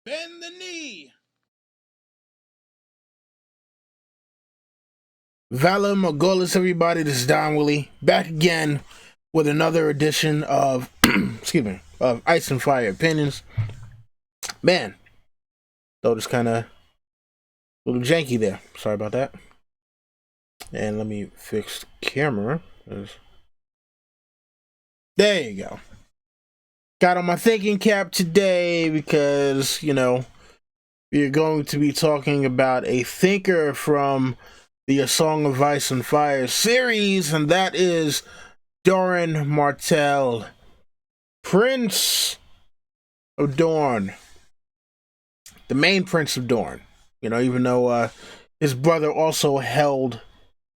Bend the knee. Valor Morghulis, everybody. This is Don Willie back again with another edition of excuse me, of Ice and Fire Opinions. Man, though it's kind of a little janky there. Sorry about that. And let me fix the camera. There you go. Got on my thinking cap today because, we're going to be talking about a thinker from the A Song of Ice and Fire series, and that is Doran Martell, Prince of Dorn, the main Prince of Dorn. Even though his brother also held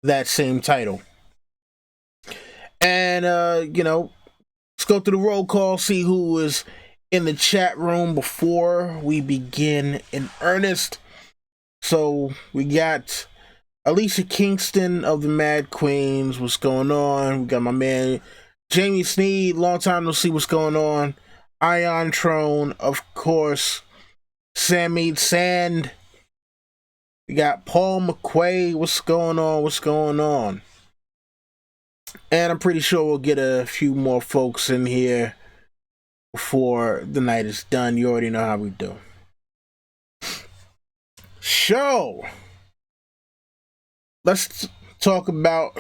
that same title. And, let's go through the roll call, see who is in the chat room before we begin in earnest. So we got Alicia Kingston of the Mad Queens. What's going on? We got my man Jamie Sneed. Long time no see. What's going on? Ion Trone, of course. Sammy Sand. We got Paul McQuay. What's going on? What's going on? And I'm pretty sure we'll get a few more folks in here before the night is done. You already know how we do. So, let's talk about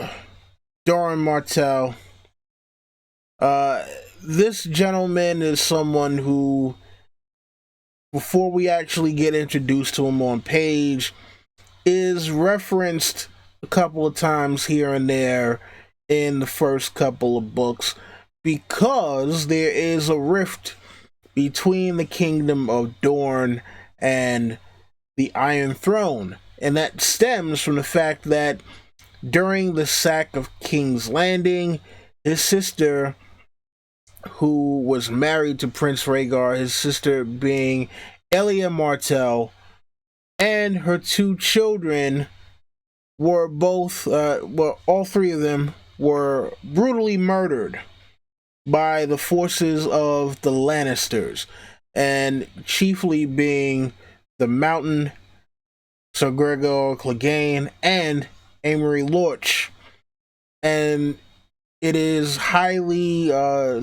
Doran Martell. This gentleman is someone who, before we actually get introduced to him on page, is referenced a couple of times here and there in the first couple of books, because there is a rift between the kingdom of Dorn and the Iron Throne, and that stems from the fact that during the sack of King's Landing, his sister, who was married to Prince Rhaegar, his sister being Elia Martell, and her two children were both, all three of them were brutally murdered by the forces of the Lannisters, and chiefly being the Mountain, Sir Gregor Clegane, and Amory Lorch. And it is highly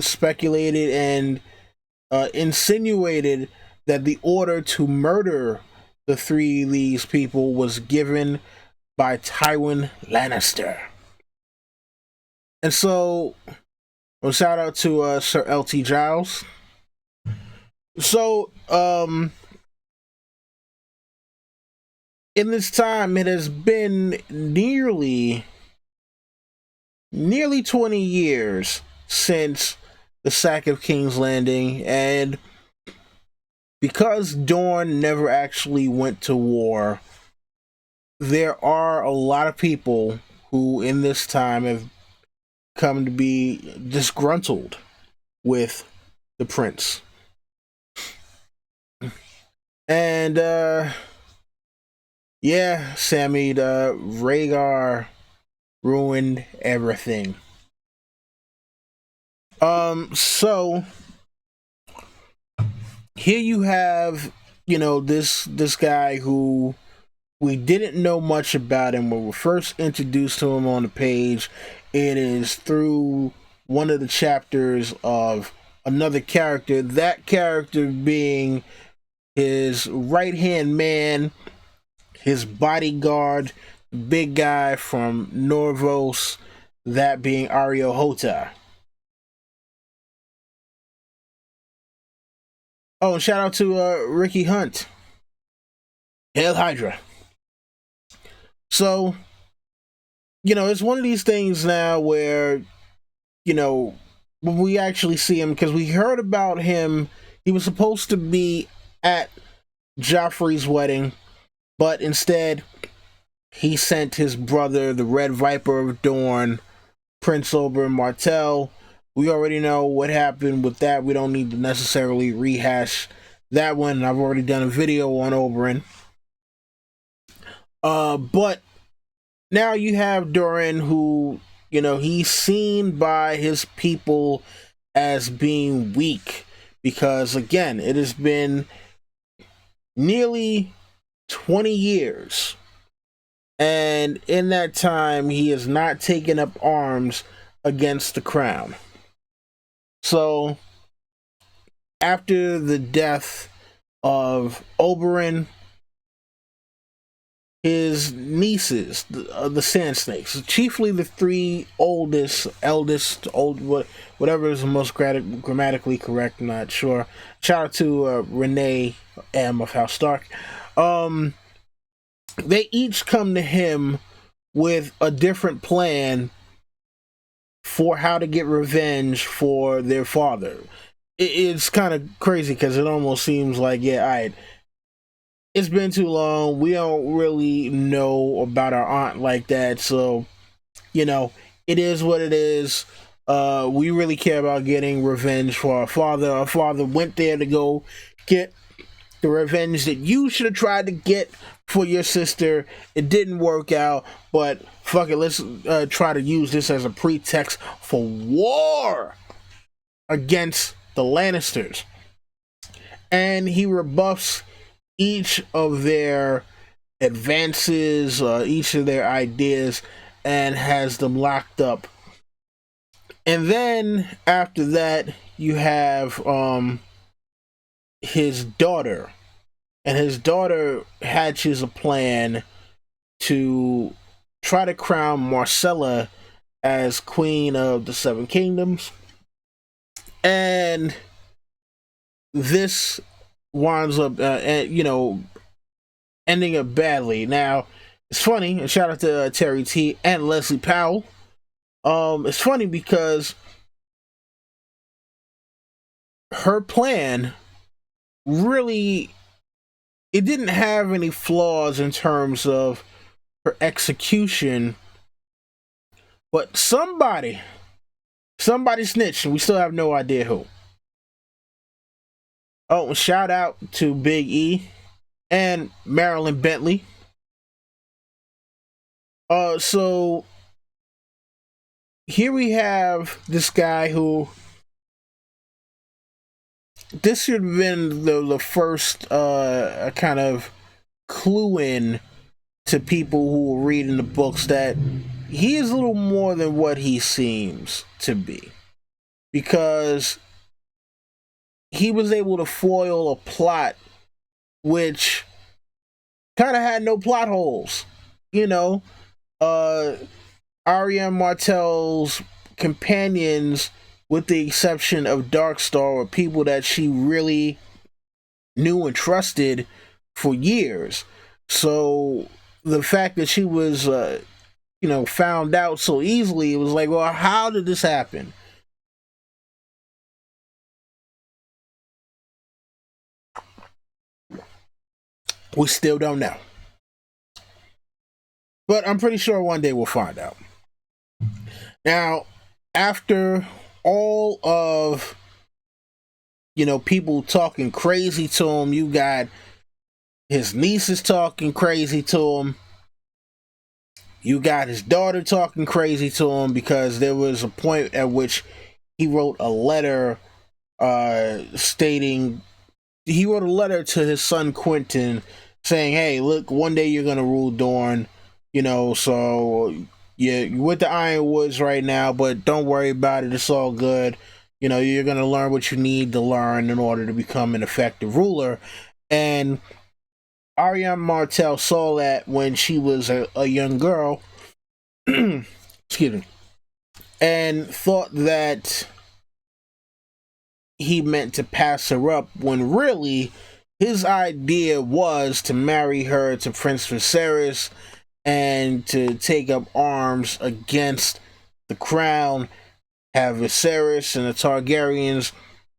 speculated and insinuated that the order to murder the three of these people was given by Tywin Lannister. And so, well, shout out to Sir L.T. Giles. So, in this time, it has been nearly 20 years since the sack of King's Landing, and because Dorne never actually went to war, there are a lot of people who in this time have come to be disgruntled with the prince. And yeah, Sammy, the Rhaegar ruined everything. So here you have, this guy who we didn't know much about him when we first introduced to him on the page. It is through one of the chapters of another character, that character being his right-hand man, his bodyguard, big guy from Norvos, that being Areo Hota. Oh, and shout out to Ricky Hunt. Hail Hydra. So, it's one of these things now where, when we actually see him, because we heard about him, he was supposed to be at Joffrey's wedding, but instead, he sent his brother, the Red Viper of Dorne, Prince Oberyn Martell. We already know what happened with that. We don't need to necessarily rehash that one. I've already done a video on Oberyn. But now you have Doran, who, he's seen by his people as being weak, because, again, it has been nearly 20 years. And in that time, he has not taken up arms against the crown. So, after the death of Oberyn, his nieces, the Sand Snakes, chiefly the three whatever is the most grammatically correct, I'm not sure. Shout out to Renee M of House Stark. They each come to him with a different plan for how to get revenge for their father. It's kind of crazy because it almost seems like, yeah, all right, it's been too long. We don't really know about our aunt like that. So, it is what it is. We really care about getting revenge for our father. Our father went there to go get the revenge that you should have tried to get for your sister. It didn't work out, but fuck it, let's try to use this as a pretext for war against the Lannisters. And he rebuffs each of their advances, each of their ideas, and has them locked up. And then after that, you have his daughter. And his daughter hatches a plan to try to crown Marcella as Queen of the Seven Kingdoms. And this winds up, ending up badly. Now, it's funny, and shout out to Terry T and Leslie Powell. It's funny because her plan really, it didn't have any flaws in terms of her execution, but somebody snitched, and we still have no idea who. Oh, shout out to Big E and Marilyn Bentley. So here we have this guy who, this should have been the first kind of clue in to people who were reading the books that he is a little more than what he seems to be, because he was able to foil a plot which kind of had no plot holes. Doran Martell's companions, with the exception of Darkstar, were people that she really knew and trusted for years. So the fact that she was, found out so easily, it was like, well, how did this happen? We still don't know. But I'm pretty sure one day we'll find out. Now, after all of, people talking crazy to him, you got his nieces talking crazy to him. You got his daughter talking crazy to him, because there was a point at which he wrote a letter to his son Quentin saying, hey, look, one day you're gonna rule Dorne, so you're with the Ironwoods right now, but don't worry about it, it's all good. You're gonna learn what you need to learn in order to become an effective ruler. And Doran Martell saw that when she was a young girl, excuse me, and thought that he meant to pass her up, when really his idea was to marry her to Prince Viserys and to take up arms against the crown, have Viserys and the Targaryens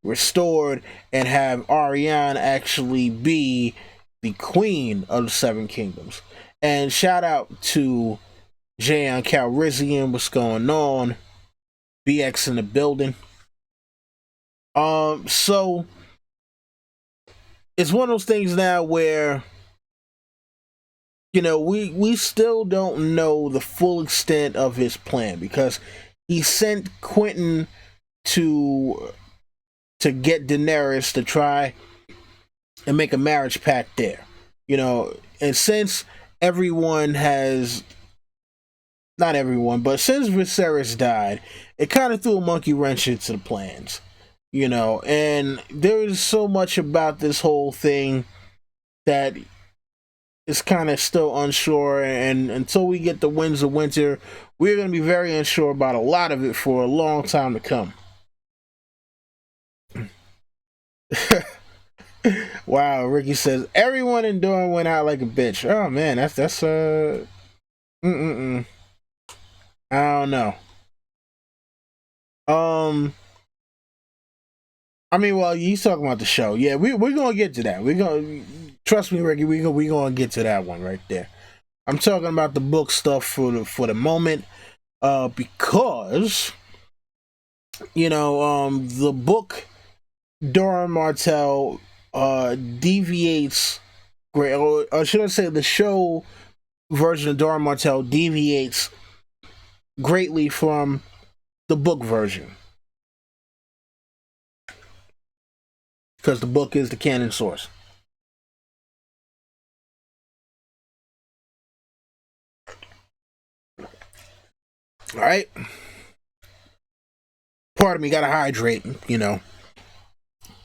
restored, and have Arianne actually be the Queen of the Seven Kingdoms. And shout out to Jayon Calrissian, what's going on? BX in the building. So it's one of those things now where, we still don't know the full extent of his plan, because he sent Quentin to get Daenerys to try and make a marriage pact there. And since everyone has, not everyone, but since Viserys died, it kind of threw a monkey wrench into the plans. And there's so much about this whole thing that is kind of still unsure, and until we get the Winds of Winter, we're going to be very unsure about a lot of it for a long time to come. Wow, Ricky says everyone in Doran went out like a bitch. Oh man, that's I don't know. I mean, well, you talking about the show? Yeah, we're gonna get to that. We're gonna trust me, Ricky. We gonna get to that one right there. I'm talking about the book stuff for the moment, because the book Doran Martell deviates great, or should I say, the show version of Doran Martell deviates greatly from the book version, because the book is the canon source. All right. Part of me gotta hydrate.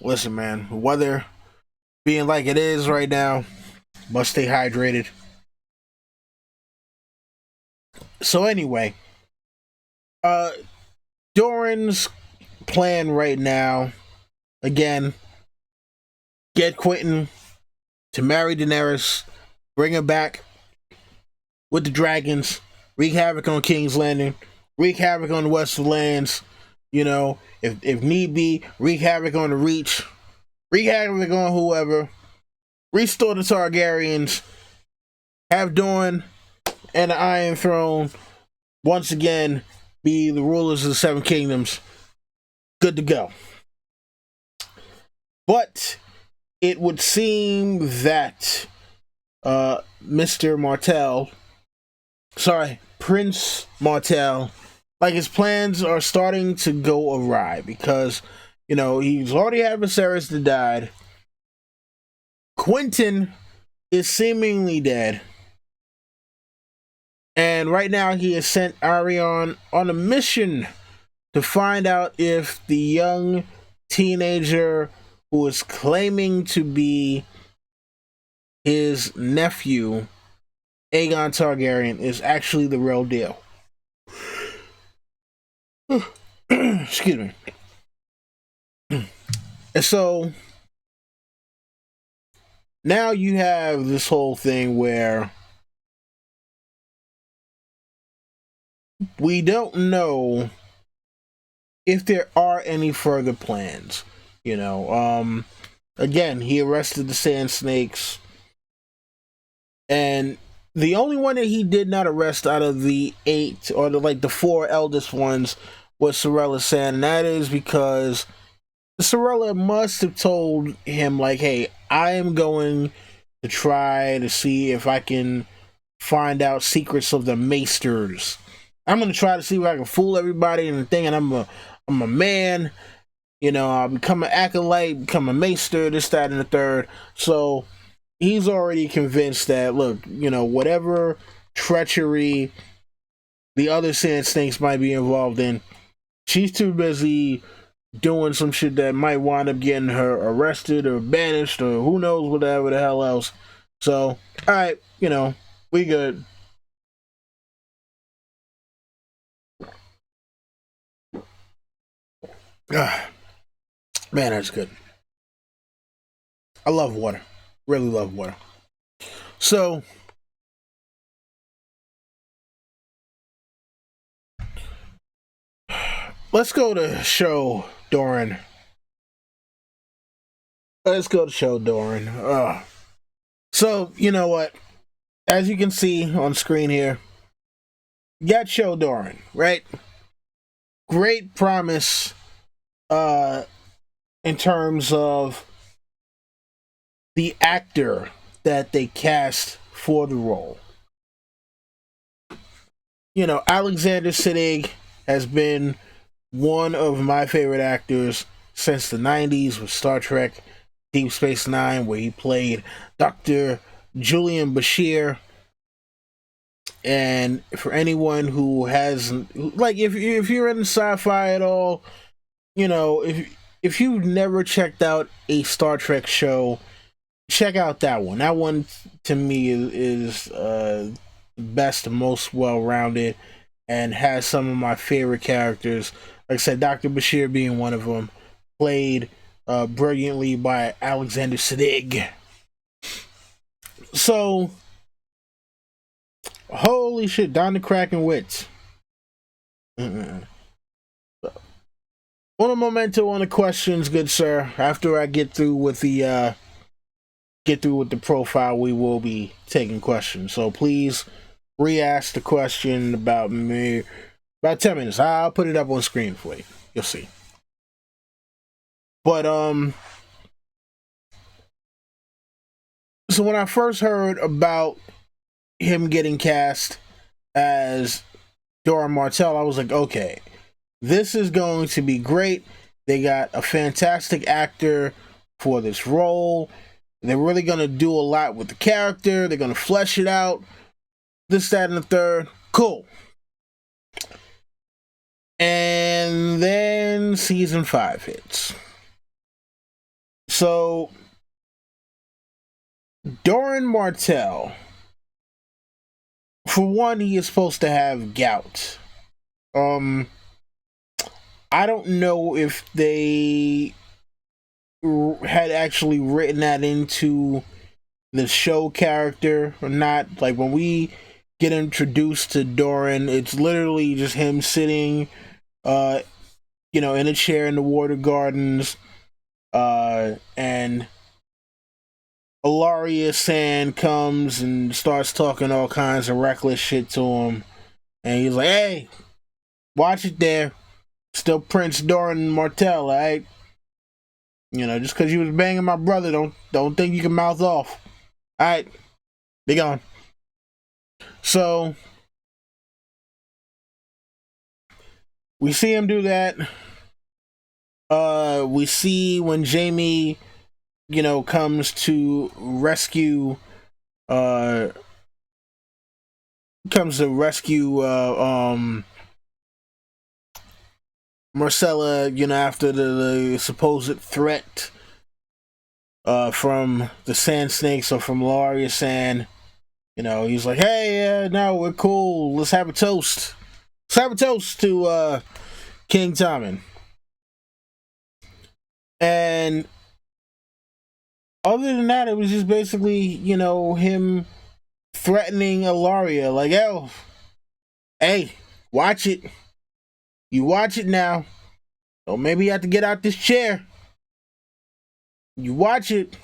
Listen, man. Weather being like it is right now, must stay hydrated. So anyway, Doran's plan right now, again, get Quentin to marry Daenerys, bring her back with the dragons, wreak havoc on King's Landing, wreak havoc on the Western Lands. If need be, wreak havoc on the Reach, wreak havoc on whoever, restore the Targaryens, have Dorne and the Iron Throne once again be the rulers of the Seven Kingdoms. Good to go. But it would seem that Mr. Martell, Prince Martell, like, his plans are starting to go awry, because he's already had Viserys that died. Quentin is seemingly dead, and right now he has sent Arion on a mission to find out if the young teenager who is claiming to be his nephew, Aegon Targaryen, is actually the real deal. Excuse me. And so now you have this whole thing where we don't know if there are any further plans. Again, he arrested the Sand Snakes, and the only one that he did not arrest out of the 8, or the 4 eldest ones, was Sarella Sand, and that is because Sarella must have told him, like, hey, I am going to try to see if I can find out secrets of the Maesters. I'm going to try to see if I can fool everybody into thinking I'm a man. I'll become an acolyte, become a Maester, this, that, and the third. So he's already convinced that, look, whatever treachery the other Sand Snakes might be involved in, she's too busy doing some shit that might wind up getting her arrested or banished or who knows whatever the hell else. So, alright, we good. Man, that's good. I love water. Really love water. So, let's go to show Doran. Let's go to show Doran. So, you know what? As you can see on screen here, you got show Doran, right? Great promise in terms of the actor that they cast for the role. Alexander Siddig has been one of my favorite actors since the 90s with Star Trek. Deep Space Nine, where he played Dr. Julian Bashir. And for anyone who hasn't, like, if you're in sci-fi at all, you know, if you've never checked out a Star Trek show, check out that one. That one to me is best, most well-rounded, and has some of my favorite characters. Like I said, Dr. Bashir being one of them, played brilliantly by Alexander Siddig. So, holy shit, Don the Kraken Witz. Uno momento on the questions, good sir. After I get through with the profile, we will be taking questions. So please re-ask the question about me. About 10 minutes. I'll put it up on screen for you. You'll see. But so when I first heard about him getting cast as Doran Martell, I was like, okay, this is going to be great. They got a fantastic actor for this role. They're really going to do a lot with the character. They're going to flesh it out. This, that, and the third. Cool. And then season 5 hits. So, Doran Martell, for one, he is supposed to have gout. I don't know if they had actually written that into the show character or not. Like, when we get introduced to Doran, it's literally just him sitting in a chair in the water gardens, and Ilaria Sand comes and starts talking all kinds of reckless shit to him, and he's like, hey, watch it there. Still Prince Doran Martell, alright? You know, just because you was banging my brother, don't think you can mouth off. Alright, be gone. So, we see him do that. We see when Jamie, comes to rescue, Marcella, after the supposed threat from the Sand Snakes or from Ilaria Sand. He's like, hey, no, we're cool. Let's have a toast. Let's have a toast to King Tommen. And other than that, it was just basically, him threatening Ilaria. Like, oh, hey, watch it. You watch it now. Or maybe you have to get out this chair. You watch it.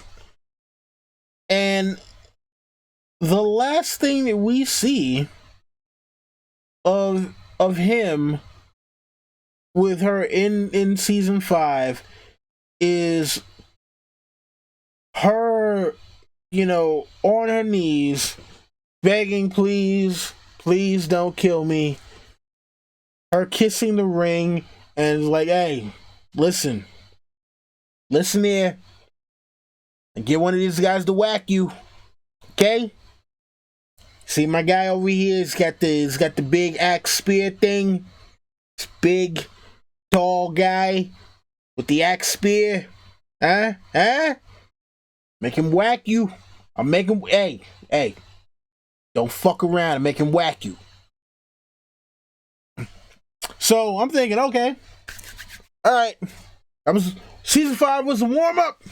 And the last thing that we see of him with her in season 5 is her, on her knees, begging, please don't kill me. Her kissing the ring and like, hey, listen here, and get one of these guys to whack you, okay? See my guy over here? He's got the big axe spear thing. This big, tall guy with the axe spear. Huh? Make him whack you. I'll make him. Hey, don't fuck around and make him whack you. So I'm thinking, okay, all right. Season 5 was a warm up.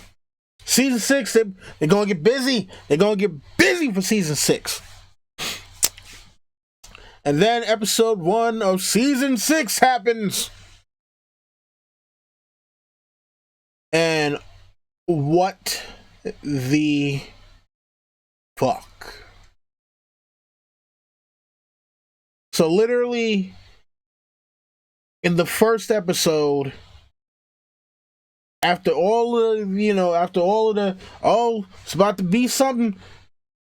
Season 6, they're gonna get busy. They're gonna get busy for season 6. And then episode 1 of season 6 happens. And what the fuck? So literally, in the first episode, after all of the, oh, it's about to be something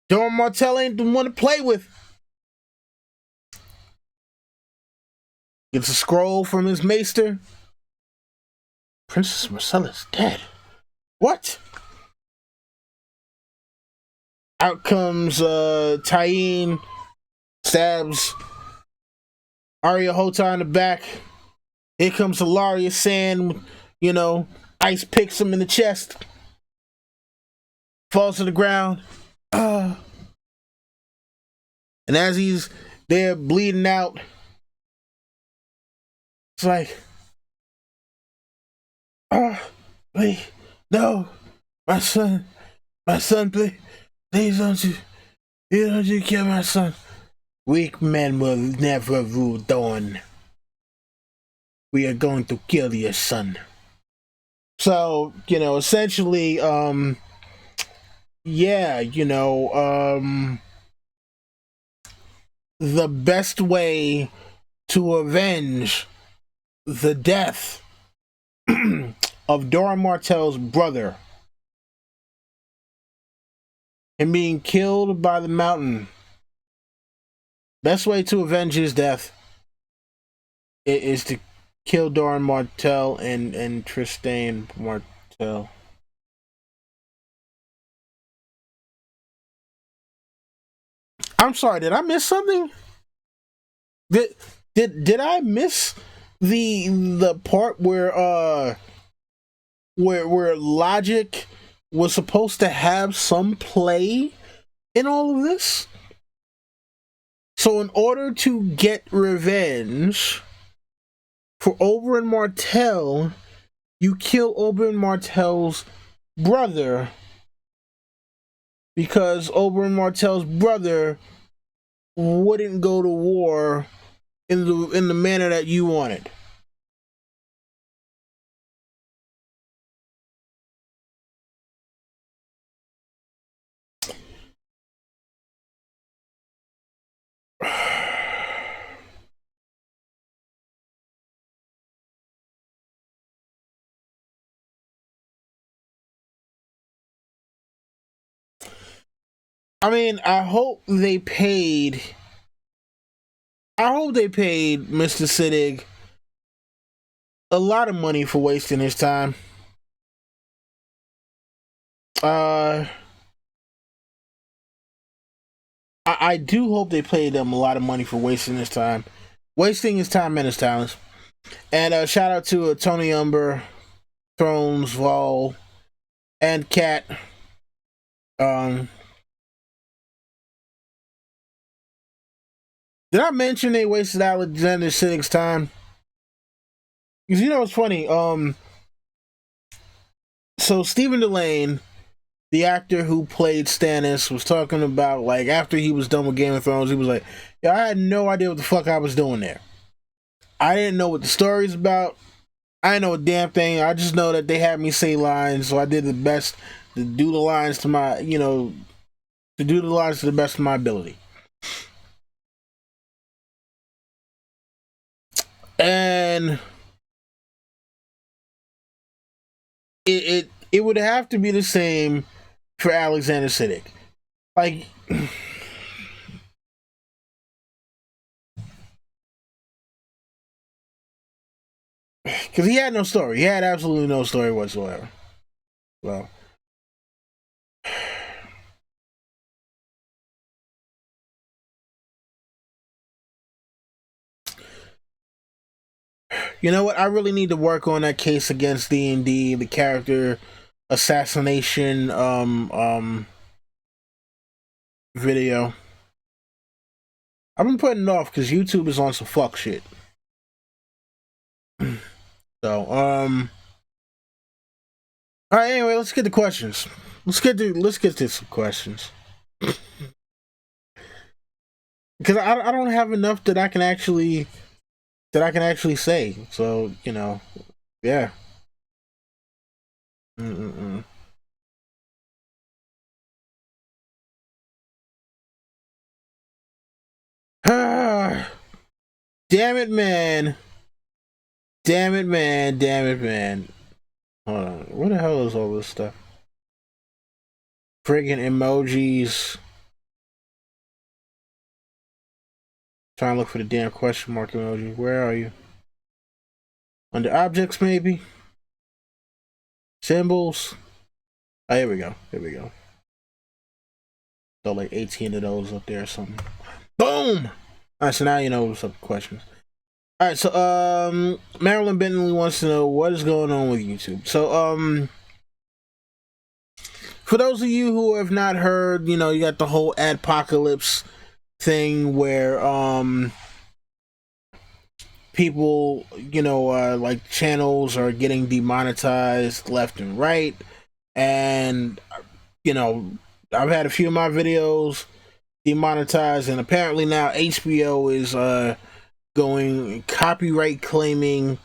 Doran Martell ain't the one to play with. Gets a scroll from his maester. Princess Marcella's dead. What? Out comes Tyene, stabs Arya Hota in the back. Here comes Hilaria Sand, Ice picks him in the chest, falls to the ground. And as he's there bleeding out, it's like, please, no, my son, please don't you kill my son. Weak men will never rule Dorne. We are going to kill your son. So, essentially, the best way to avenge the death of Doran Martell's brother and being killed by the mountain, best way to avenge his death is to kill Doran Martell and Tristan Martell. I'm sorry, did I miss something? Did I miss the part where logic was supposed to have some play in all of this? So in order to get revenge for Oberyn Martell, you kill Oberyn Martell's brother because Oberyn Martell's brother wouldn't go to war in the manner that you wanted. I mean, I hope they paid Mr. Siddig a lot of money for wasting his time. I do hope they paid him a lot of money for wasting his time and his talents. And shout out to Tony Umber, Thrones, Vol, and Cat. Did I mention they wasted Alexander Siddig's time? Because it's funny. So Stephen Delane, the actor who played Stannis, was talking about, like, after he was done with Game of Thrones, he was like, "Yeah, I had no idea what the fuck I was doing there. I didn't know what the story's about. I didn't know a damn thing. I just know that they had me say lines, so I did the best to do the lines to my, to do the lines to the best of my ability." And it would have to be the same for Alexander Siddig. Like, because he had no story. He had absolutely no story whatsoever. Well, you know what? I really need to work on that case against D&D, the character assassination video. I've been putting it off because YouTube is on some fuck shit. So, all right, anyway, let's get to questions. Let's get to some questions. Because I don't have enough that I can actually say. So, yeah. Damn it, man. Damn it, man. Hold on. What the hell is all this stuff? Friggin' emojis. Trying to look for the damn question mark emoji. Where are you? Under objects, maybe? Symbols? Oh, here we go. Throw like 18 of those up there or something. Boom! Alright, so now you know what's up questions. Alright, so Marilyn Bentley wants to know what is going on with YouTube. So for those of you who have not heard, you know, you got the whole adpocalypse thing where people, you know, like channels are getting demonetized left and right, and you know, I've had a few of my videos demonetized, and apparently now HBO is going copyright claiming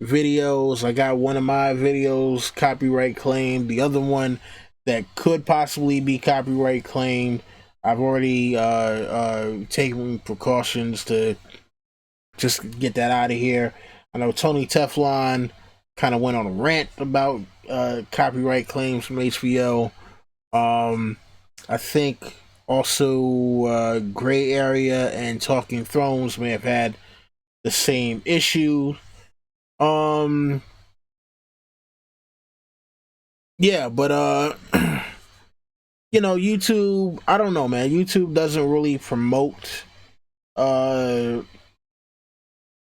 videos. I got one of my videos copyright claimed. The other one that could possibly be copyright claimed, I've already taken precautions to just get that out of here. I know Tony Teflon kind of went on a rant about copyright claims from HBO. I think also Gray Area and Talking Thrones may have had the same issue. Yeah, but you know, YouTube, I don't know, man. YouTube doesn't really promote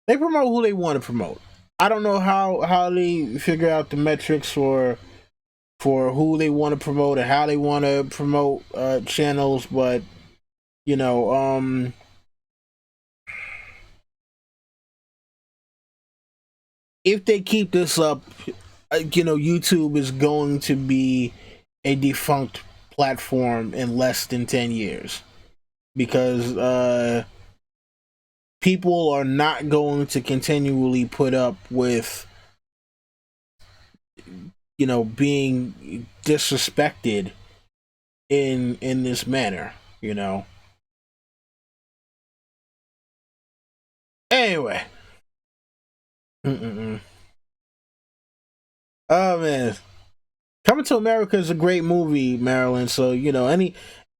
they promote who they want to promote. I don't know how they figure out the metrics for who they want to promote and how they want to promote channels, but you know, if they keep this up, you know, YouTube is going to be a defunct platform in less than 10 years because people are not going to continually put up with, you know, being disrespected in this manner, you know. Anyway. Oh man, Coming to America is a great movie, Marilyn. So you know,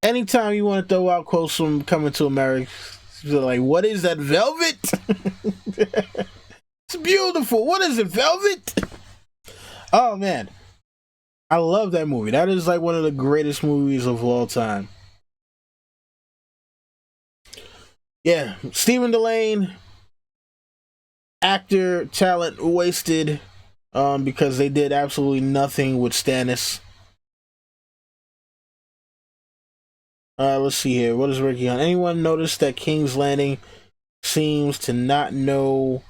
anytime you want to throw out quotes from Coming to America, like, what is that, velvet? It's beautiful. What is it, velvet? Oh man, I love that movie. That is like one of the greatest movies of all time. Yeah, Stephen Delane, actor talent wasted because they did absolutely nothing with Stannis. Let's see here. What is Ricky on? Anyone notice that King's Landing seems to not know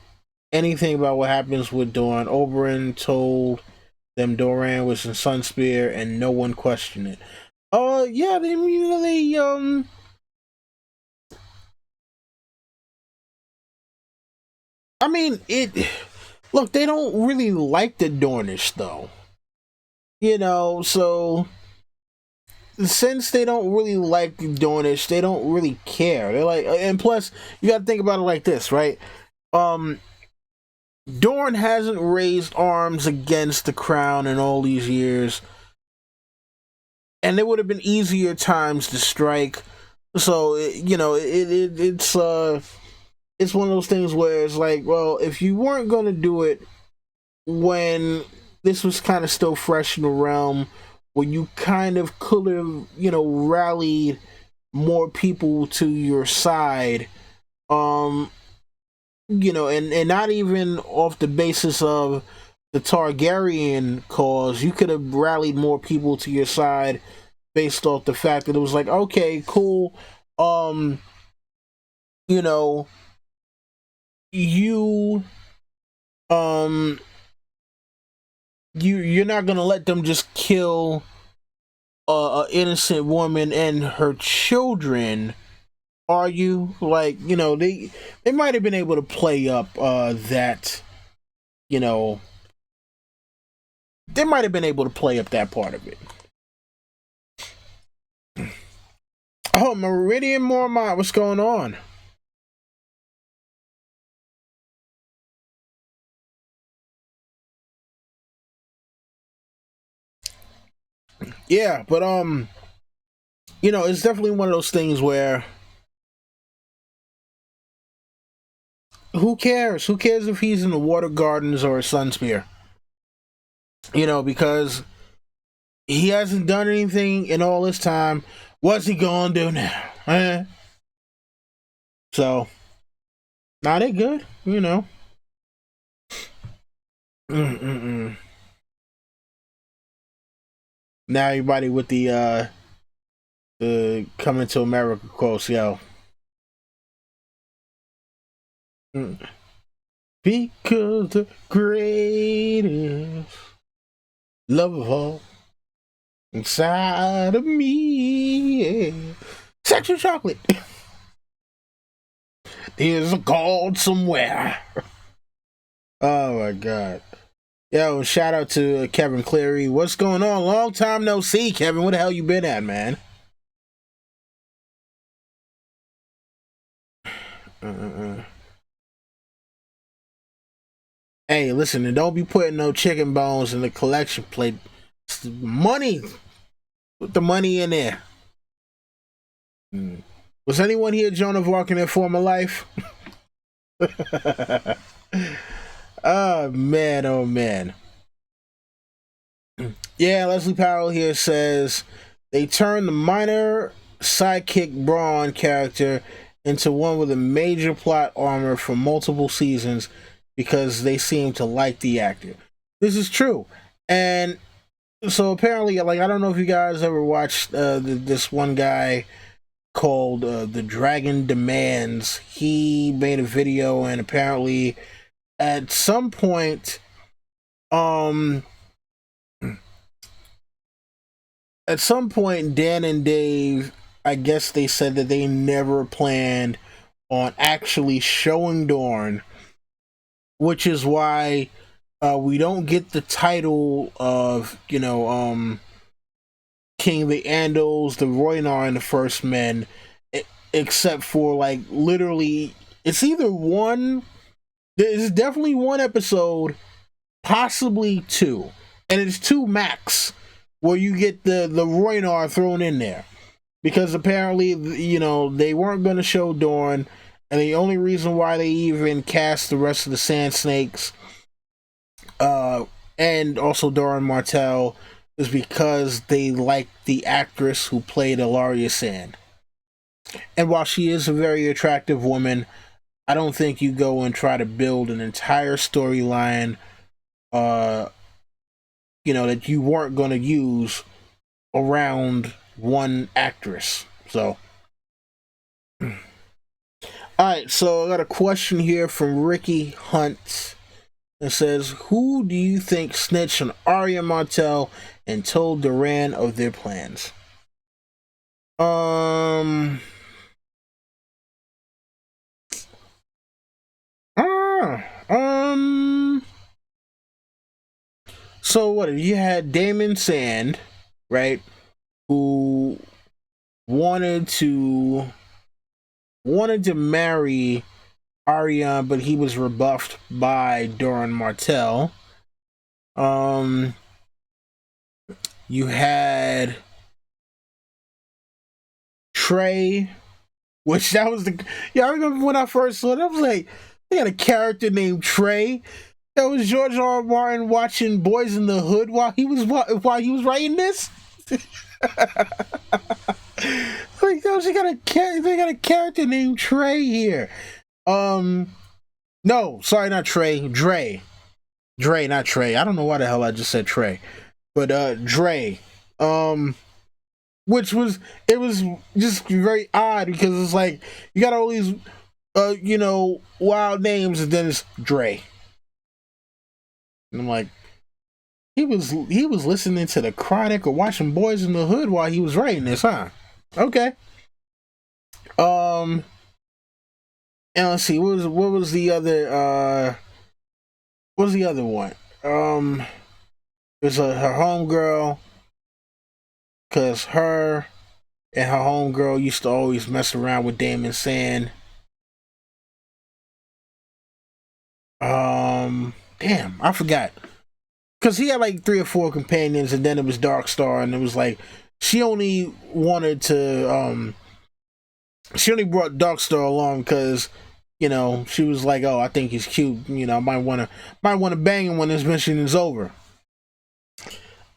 anything about what happens with Doran? Oberyn told them Doran was in Sunspear and no one questioned it. Yeah, they immediately I mean, it. Look, they don't really like the Dornish, though. You know, so since they don't really like the Dornish, they don't really care. They're like, and plus, you got to think about it like this, right? Dorne hasn't raised arms against the crown in all these years, and there would have been easier times to strike. So you know, it's one of those things where it's like, well, if you weren't going to do it when this was kind of still fresh in the realm, where you kind of could have, you know, rallied more people to your side, you know, and not even off the basis of the Targaryen cause, you could have rallied more people to your side based off the fact that it was like, okay, cool, you know, you're not gonna let them just kill a innocent woman and her children, are you? Like, you know, they might have been able to play up that, you know, they might have been able to play up that part of it. Oh, Meridian Mormont, what's going on? Yeah, but you know, it's definitely one of those things where who cares? Who cares if he's in the Water Gardens or a Sunspear? You know, because he hasn't done anything in all this time. What's he gonna do now? So, nah, they good, you know. Mm-mm-mm. Now everybody with the Coming to America quotes, yo. Mm. Because the greatest love of all inside of me, yeah. Sexual chocolate. There's a God somewhere. Oh my god. Yo, shout out to Kevin Cleary. What's going on? Long time no see, Kevin. Where the hell you been at, man? Uh-uh. Hey, listen, and don't be putting no chicken bones in the collection plate. It's the money. Put the money in there. Was anyone here Joan of Arc in their former life? Oh man, oh man. Yeah, Leslie Powell here says they turned the minor sidekick Braun character into one with a major plot armor for multiple seasons because they seem to like the actor. This is true. And so apparently, like, I don't know if you guys ever watched this one guy called The Dragon Demands. He made a video, and apparently at some point, Dan and Dave, I guess they said that they never planned on actually showing Dorn, which is why we don't get the title of, King of the Andals, the Rhoynar, and the First Men, except for, like, literally, it's either one, there's definitely one episode, possibly two, and it's two max, where you get the Rhoynar thrown in there. Because apparently, they weren't going to show Dorn, and the only reason why they even cast the rest of the Sand Snakes, and also Doran Martell, is because they like the actress who played Ilaria Sand. And while she is a very attractive woman, I don't think you go and try to build an entire storyline, that you weren't going to use around one actress. So, alright, so I got a question here from Ricky Hunt. It says, who do you think snitched on Arya Martell and told Doran of their plans? Ah, so what, you had Damon Sand, right, who wanted to marry Arya, but he was rebuffed by Doran Martell. You had Trey, which that was I remember when I first saw it, I was like, they had a character named Trey. That was George R. R. Martin watching Boys in the Hood while he was writing this. Like, they got a character named Trey here. No, sorry, not Trey. Dre, not Trey. I don't know why the hell I just said Trey, but Dre. Which was just very odd because it's like you got all these wild names, and then it's Dre. And I'm like, he was listening to the Chronic or watching Boys in the Hood while he was writing this, huh? Okay. And let's see, what was the other one? There's her homegirl, because her and her homegirl used to always mess around with Damon Sand. Damn, I forgot. Because he had like 3 or 4 companions, and then it was Darkstar, and it was like she only brought Darkstar along because she was like, oh, I think he's cute. I might want to bang him when this mission is over.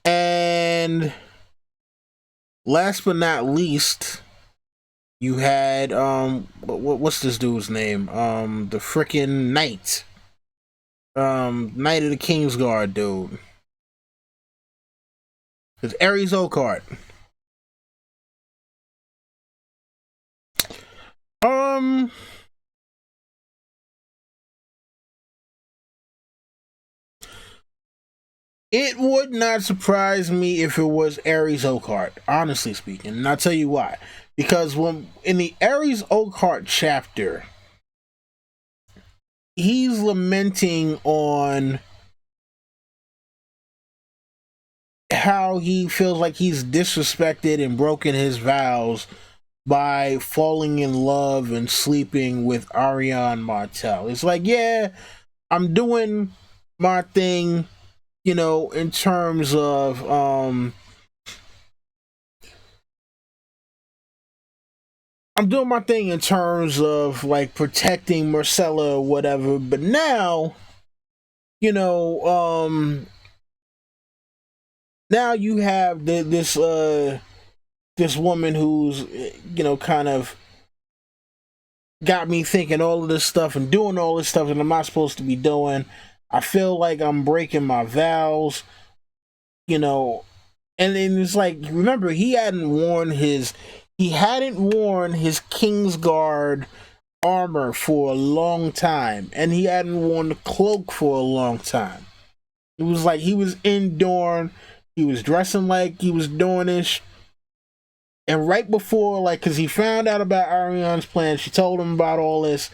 And last but not least, you had what's this dude's name? The freaking knight, Knight of the Kingsguard dude. It's Ares Oakheart. Um, it would not surprise me if it was Ares Oakheart, honestly speaking, and I'll tell you why. Because when in the Ares Oakheart chapter, he's lamenting on how he feels like he's disrespected and broken his vows by falling in love and sleeping with Doran Martell. It's like, yeah, I'm doing my thing, in terms of like protecting Marcella or whatever, but now, you know, now you have this woman who's kind of got me thinking all of this stuff and doing all this stuff that I'm not supposed to be doing. I feel like I'm breaking my vows, and then it's like, remember, he hadn't worn his Kingsguard armor for a long time, and he hadn't worn the cloak for a long time. It was like he was in Dorne, he was dressing like he was Dornish, and right before, like, because he found out about Ariane's plan, she told him about all this,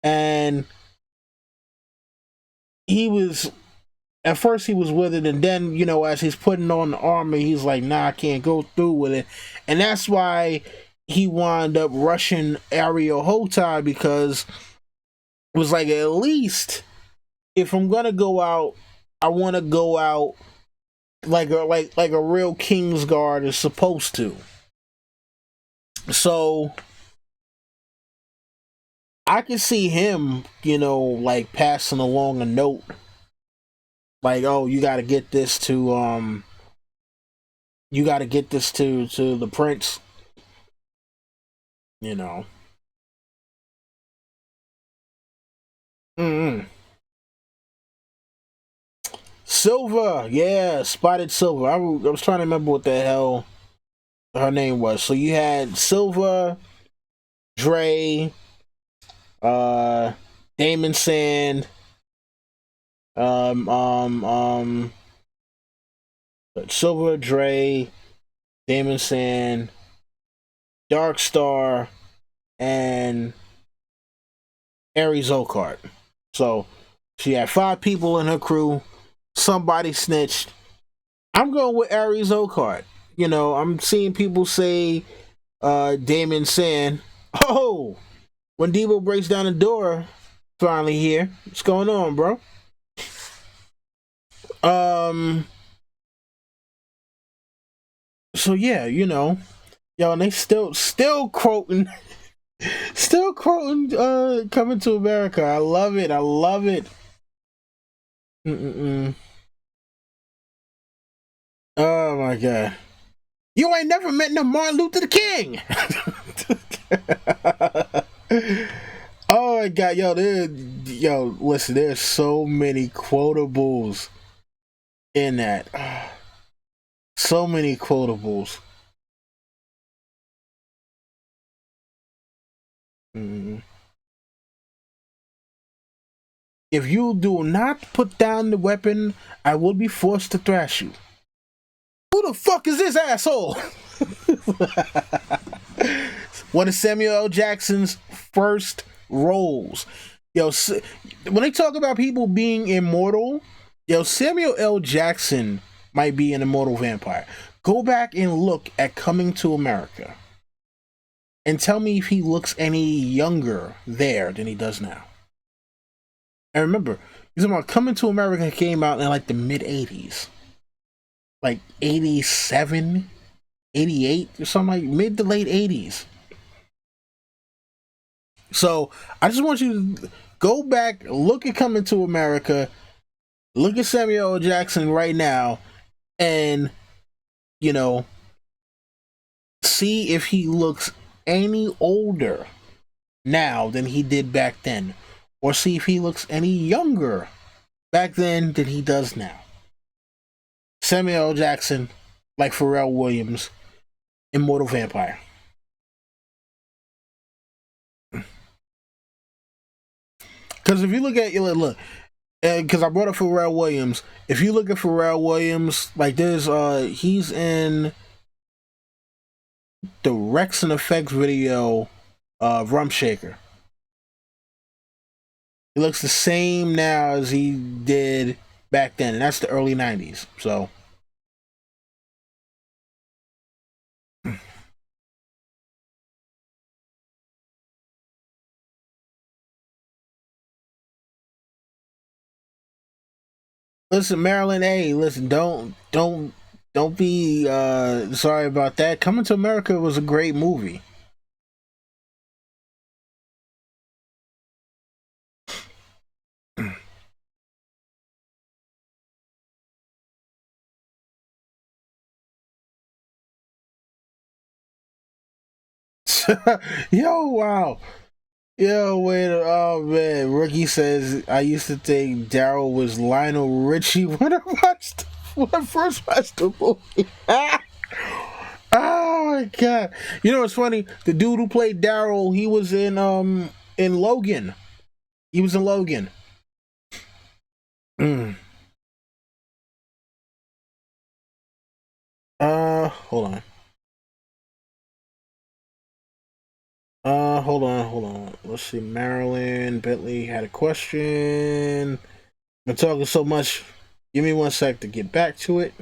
and at first he was with it, and then, as he's putting on the armor, he's like, nah, I can't go through with it. And that's why he wound up rushing Ariel Hotai, because it was like, at least if I'm gonna go out, I want to go out like a real Kingsguard is supposed to. So I can see him, like passing along a note, like, oh, you got to get this to the prince, Mm-hmm. Silva, yeah, Spotted Silva. I was trying to remember what the hell her name was. So you had Silva, Dre, Damon Sand, Silva, Dre, Damon Sand, Dark Star, and Ares Oakheart. So she had 5 people in her crew. Somebody snitched. I'm going with Ares Oakheart. I'm seeing people say Damon Sand. Oh, when Debo breaks down the door, finally here. What's going on, bro? So yeah, yo, and they still quoting Coming to America. I love it. Mm-mm-mm. Oh my god. You ain't never met no Martin Luther the King. Oh my god, listen, there's so many quotables in that. So many quotables. Mm. If you do not put down the weapon, I will be forced to thrash you. Who the fuck is this asshole? One of Samuel L. Jackson's first roles. When they talk about people being immortal, Samuel L. Jackson might be an immortal vampire. Go back and look at Coming to America and tell me if he looks any younger there than he does now. And remember, he's about Coming to America came out in like the mid 80s. Like 87, 88, or something, like mid to late 80s. So I just want you to go back, look at Coming to America, look at Samuel L. Jackson right now, and see if he looks any older now than he did back then, or see if he looks any younger back then than he does now. Samuel L. Jackson, like Pharrell Williams, Immortal Vampire. Because if you look at look, because I brought up Pharrell Williams. If you look at Pharrell Williams, like there's he's in the Rex and Effects video of Rump Shaker. He looks the same now as he did back then, and that's the early 90s. So listen, Marilyn, hey, listen, don't be sorry about that. Coming to America was a great movie. Yo, wow. Yo, wait, oh man. Rookie says, I used to think Daryl was Lionel Richie when I first watched the movie. Oh my god. You know what's funny? The dude who played Daryl, he was in Logan. He was in Logan. Mm. Hold on. Hold on. Let's see. Marilyn Bentley had a question. I'm talking so much. Give me 1 sec to get back to it.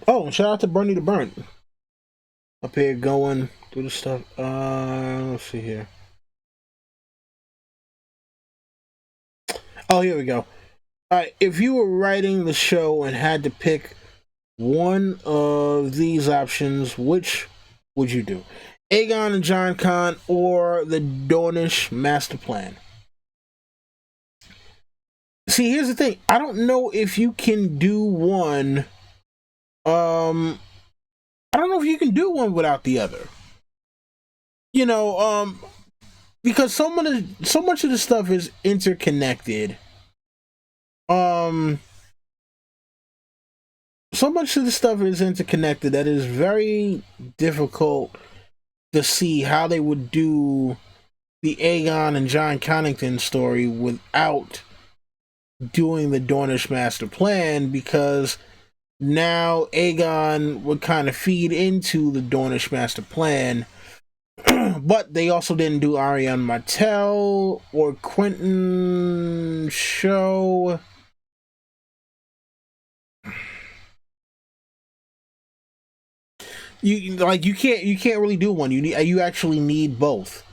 Oh, shout out to Bernie the Burnt. Up here going through the stuff. Let's see here. Oh, here we go. Alright, if you were writing the show and had to pick one of these options, which would you do? Aegon and John Khan or the Dornish master plan? See, here's the thing. I don't know if you can do one. I don't know if you can do one without the other. You know, because so much of the stuff is interconnected. So much of the stuff is interconnected that is very difficult to see how they would do the Aegon and John Connington story without doing the Dornish master plan, because now Aegon would kind of feed into the Dornish master plan. But they also didn't do Doran Martell or Quentin show. You can't really do one. You actually need both,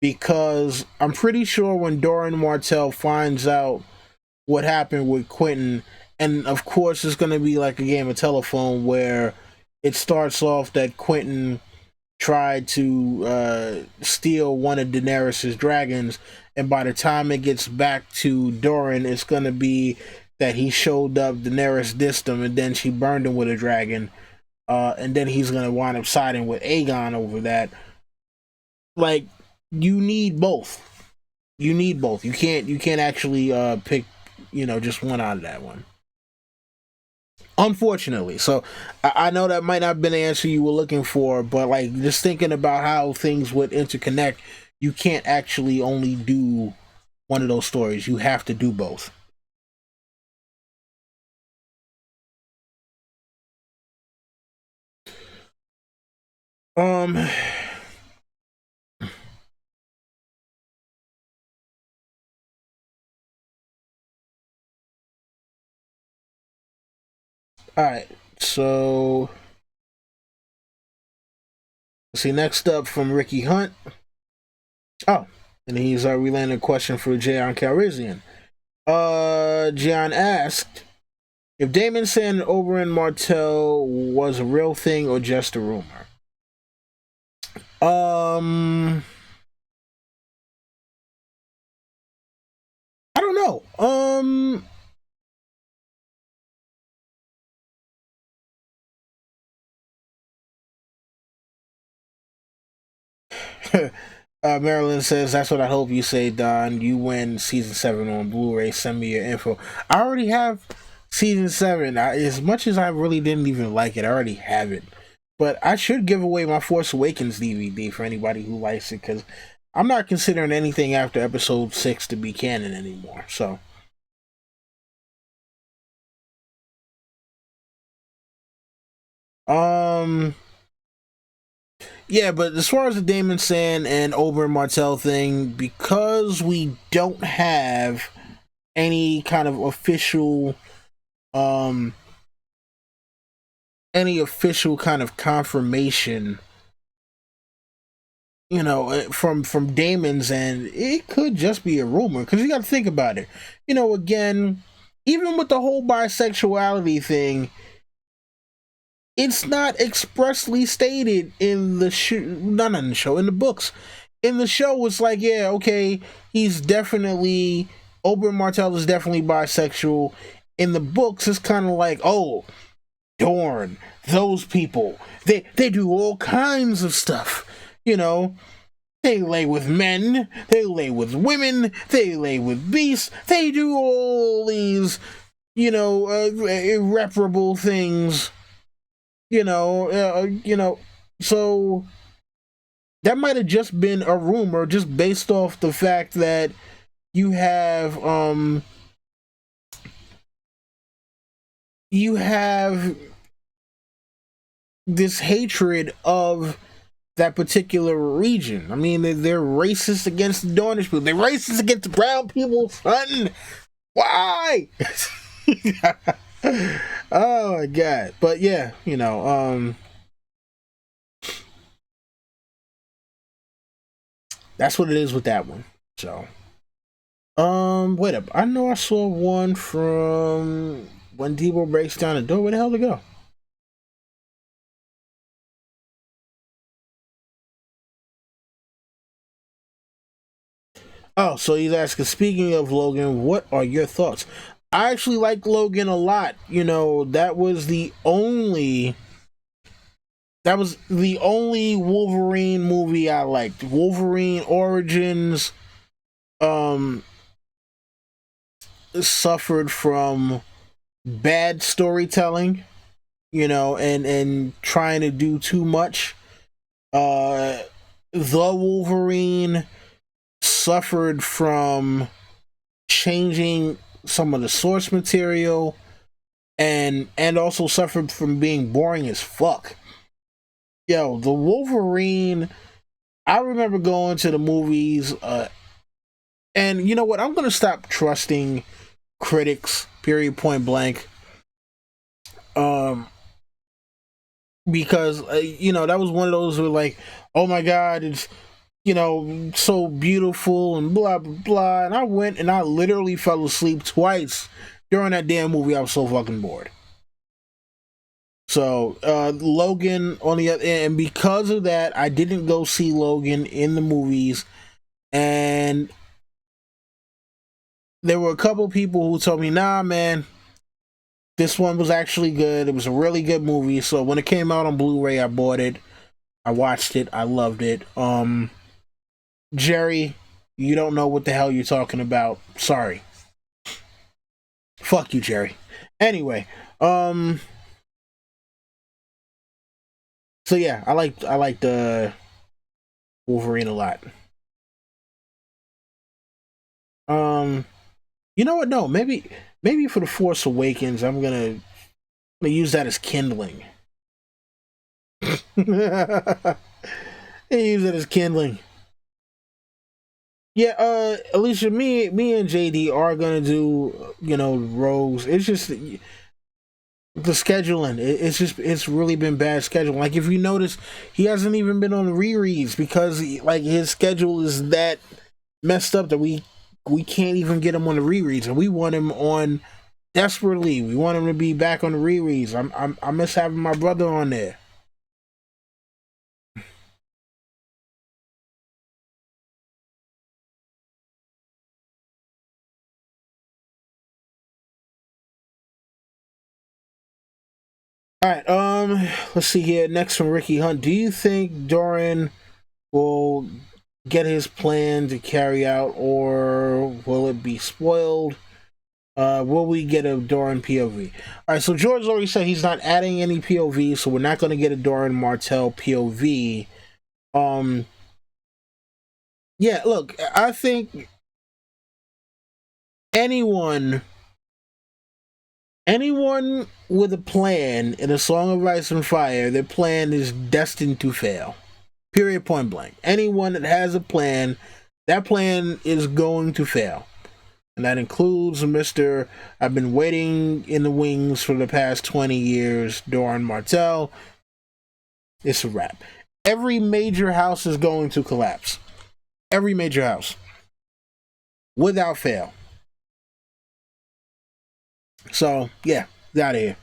because I'm pretty sure when Doran Martell finds out what happened with Quentin, and of course it's going to be like a game of telephone where it starts off that Quentin tried to steal one of Daenerys' dragons, and by the time it gets back to Doran, it's going to be that he showed up, Daenerys dissed him, and then she burned him with a dragon, and then he's going to wind up siding with Aegon over that. Like, you need both. You need both. You can't actually pick, just one out of that one. Unfortunately. So I know that might not have been the answer you were looking for, but like just thinking about how things would interconnect, you can't actually only do one of those stories. You have to do both. All right. So let's see. Next up from Ricky Hunt. Oh, and he's relaying a question for Jayon Calrissian. Jayon asked, If Damon saying Oberyn Martell was a real thing or just a rumor? I don't know. Marilyn says, that's what I hope you say, Don. You win season 7 on Blu-ray. Send me your info. I already have season 7. As much as I really didn't even like it, I already have it. But I should give away my Force Awakens DVD for anybody who likes it, because I'm not considering anything after episode 6 to be canon anymore. So, yeah, but as far as the Damon Sand and Oberyn Martell thing, because we don't have any kind of official kind of confirmation, from Damon's end, it could just be a rumor, because you got to think about it. Again, even with the whole bisexuality thing, it's not expressly stated in the show, not in the show, in the books. In the show, it's like, yeah, okay, he's definitely, Oberyn Martell is definitely bisexual. In the books, it's kind of like, oh, Dorn, those people, they do all kinds of stuff, They lay with men, they lay with women, they lay with beasts, they do all these, irreparable things. So that might have just been a rumor, just based off the fact that you have this hatred of that particular region. I mean, they're racist against the Dornish people. They're racist against the brown people, son. Why? Oh my god. But yeah, that's what it is with that one. So wait up. I know I saw one from when Debo breaks down the door. Where the hell to go? Oh, so he's asking, speaking of Logan, what are your thoughts? I actually like Logan a lot. That was the only Wolverine movie I liked. Wolverine Origins suffered from bad storytelling, and trying to do too much. The Wolverine suffered from changing some of the source material, and also suffered from being boring as fuck. Yo, the Wolverine, I remember going to the movies, and you know what? I'm gonna stop trusting critics, period, point blank. Um, because that was one of those where, like, oh my god, it's so beautiful and blah blah blah. And I went and I literally fell asleep twice during that damn movie. I was so fucking bored. So Logan on the other, and because of that, I didn't go see Logan in the movies. And there were a couple people who told me, nah, man, this one was actually good. It was a really good movie. So when it came out on Blu-ray, I bought it. I watched it. I loved it. Jerry, you don't know what the hell you're talking about. Sorry. Fuck you, Jerry. Anyway, so yeah, I like the Wolverine a lot. You know what? No, maybe for the Force Awakens, I'm gonna use that as kindling. Use that as kindling. Yeah, Alicia, me and JD are gonna do, rogues. It's just the scheduling. It's really been bad scheduling. Like, if you notice, he hasn't even been on rereads because like his schedule is that messed up that we can't even get him on the rereads, and we want him on desperately. We want him to be back on the rereads. I miss having my brother on there. All right, let's see here. Next from Ricky Hunt. Do you think Doran will get his plan to carry out, or will it be spoiled? Will we get a Doran POV? All right, so George already said he's not adding any POV, so we're not going to get a Doran Martell POV. Yeah, look, I think anyone with a plan in A Song of Ice and Fire, their plan is destined to fail. Period, point blank. Anyone that has a plan, that plan is going to fail. And that includes Mr. I've been waiting in the wings for the past 20 years, Doran Martell. It's a wrap. Every major house is going to collapse. Every major house. Without fail. So, yeah, out of here.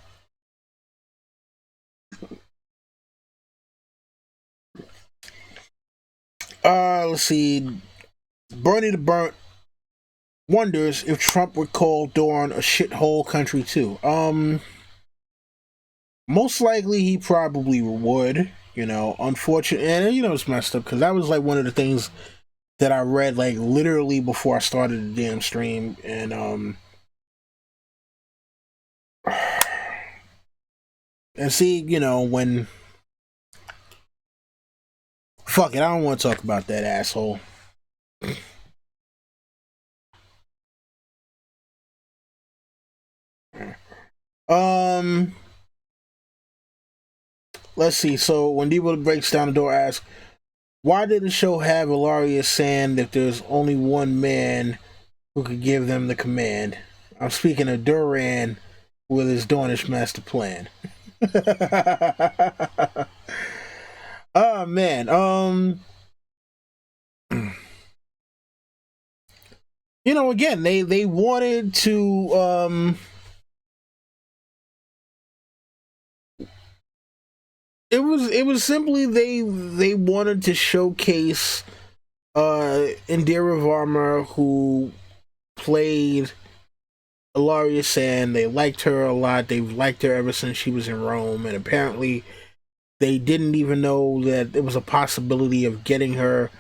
Let's see. Bernie the Burnt wonders if Trump would call Doran a shithole country too. Most likely he probably would. You know, unfortunately, and you know it's messed up because that was like one of the things that I read like literally before I started the damn stream, and and see, you know, when fuck it, I don't want to talk about that asshole. Um, let's see. So when Debo breaks down the door, asks, "Why did the show have Ilaria Sand if there's only one man who could give them the command?" I'm speaking of Doran with his Dornish master plan. Oh man, you know, again, they wanted to it was simply they wanted to showcase Indira Varma, who played Ilaria Sand. They liked her a lot. They've liked her ever since she was in Rome, and apparently they didn't even know that there was a possibility of getting her.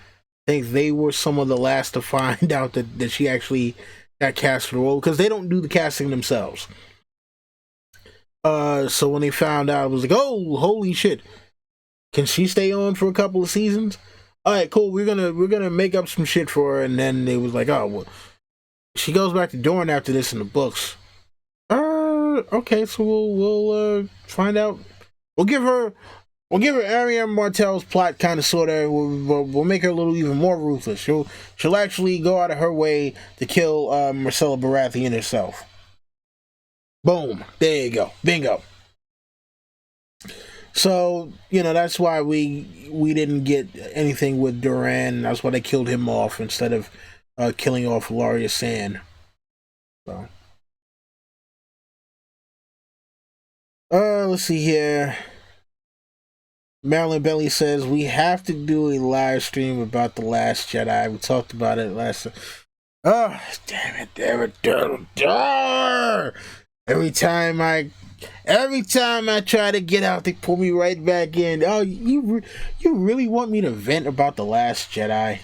I think they were some of the last to find out that she actually got cast for the role because they don't do the casting themselves. So when they found out, it was like, oh, holy shit! Can she stay on for a couple of seasons? All right, cool. We're gonna make up some shit for her, and then it was like, oh, well, she goes back to Dorne after this in the books. Okay, so we'll find out. We'll give her Ariane Martell's plot, kind of, sort of. We'll make her a little even more ruthless. She'll actually go out of her way to kill Myrcella Baratheon herself. Boom. There you go. Bingo. So, you know, that's why we didn't get anything with Doran. That's why they killed him off instead of killing off Ilaria Sand. So, let's see here. Marilyn Belly says we have to do a live stream about The Last Jedi. We talked about it last. Oh, damn it! Every time I try to get out, they pull me right back in. Oh, you really want me to vent about The Last Jedi?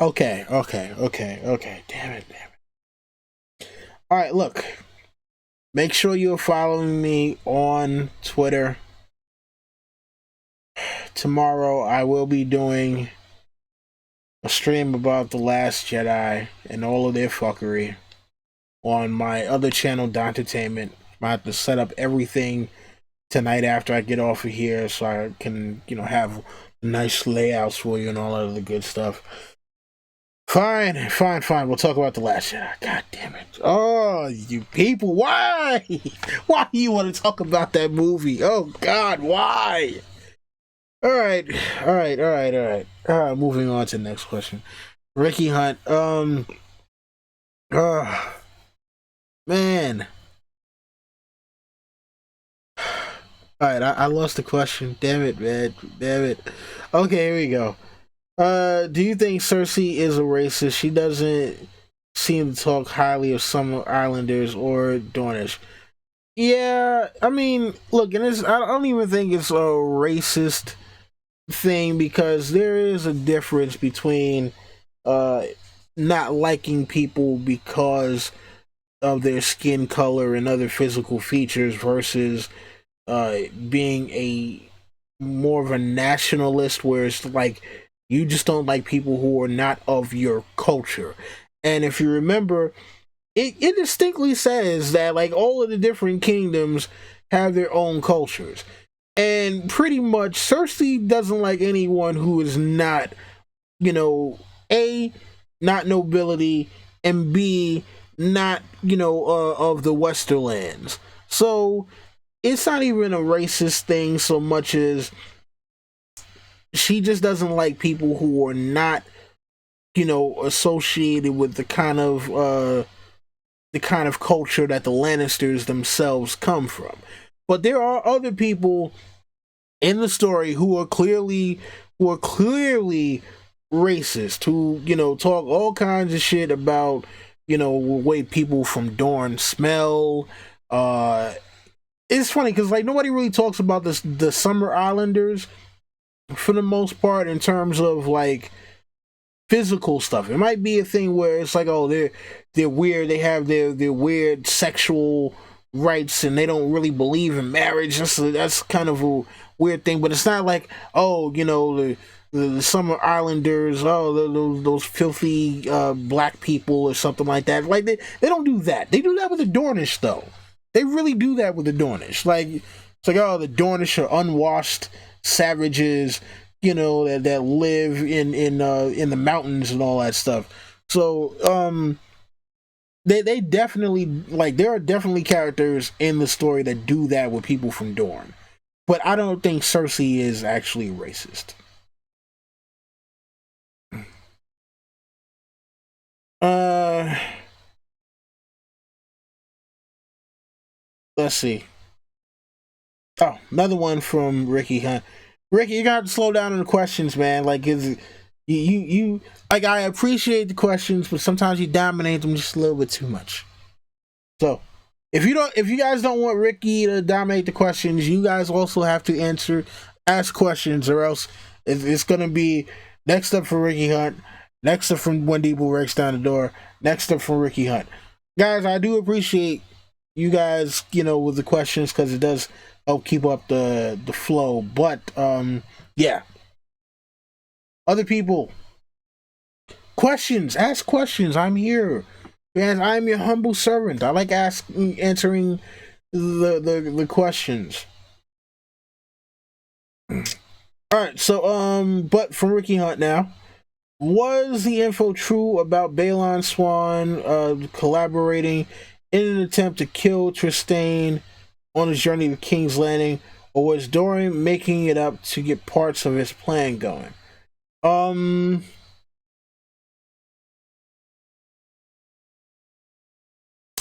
Okay. Damn it. All right, look. Make sure you're following me on Twitter. Tomorrow I will be doing a stream about The Last Jedi and all of their fuckery on my other channel, Entertainment. I have to set up everything tonight after I get off of here so I can, you know, have nice layouts for you and all of the good stuff. Fine. We'll talk about The Last Jedi. God damn it. Oh, you people, why? Why do you want to talk about that movie? Oh, God, why? All right. Moving on to the next question. Ricky Hunt. Man. Alright, I lost the question. Damn it, man. Damn it. Okay, here we go. Do you think Cersei is a racist? She doesn't seem to talk highly of some Islanders or Dornish. Yeah, I mean, look, and I don't even think it's a racist thing because there is a difference between uh not liking people because of their skin color and other physical features versus being a more of a nationalist where it's like you just don't like people who are not of your culture. And if you remember, it distinctly says that like all of the different kingdoms have their own cultures. And pretty much Cersei doesn't like anyone who is not, you know, A, not nobility, and B, not, of the Westerlands. So it's not even a racist thing so much as she just doesn't like people who are not, associated with the kind of culture that the Lannisters themselves come from. But there are other people in the story who are clearly racist, who, talk all kinds of shit about, the way people from Dorne smell. It's funny because like nobody really talks about the Summer Islanders for the most part in terms of like physical stuff. It might be a thing where it's like, oh, they're weird. They have their weird sexual rights, and they don't really believe in marriage. That's kind of a weird thing. But it's not like, oh, the Summer Islanders, oh, those filthy black people or something like that. Like they don't do that. They do that with the Dornish though. They really do that with the Dornish. Like it's like, oh, the Dornish are unwashed savages, that live in the mountains and all that stuff. So they definitely, like, there are definitely characters in the story that do that with people from Dorne. But I don't think Cersei is actually racist. Uh let's see. Oh, another one from Ricky Hunt. Ricky, you got to slow down on the questions, man. Like, is you like, I appreciate the questions, but sometimes you dominate them just a little bit too much. So, if you guys don't want Ricky to dominate the questions, you guys also have to ask questions, or else it's gonna be next up for Ricky Hunt, next up from Wendy Boo Breaks Down the Door, next up from Ricky Hunt. Guys, I do appreciate you guys, with the questions because it does help keep up the flow. But yeah, other people, questions, ask questions. I'm here, man. I'm your humble servant. I like answering the questions. All right, so but from Ricky Hunt now. Was the info true about Balon Swan collaborating in an attempt to kill Trystane on his journey to King's Landing, or was Doran making it up to get parts of his plan going? Um,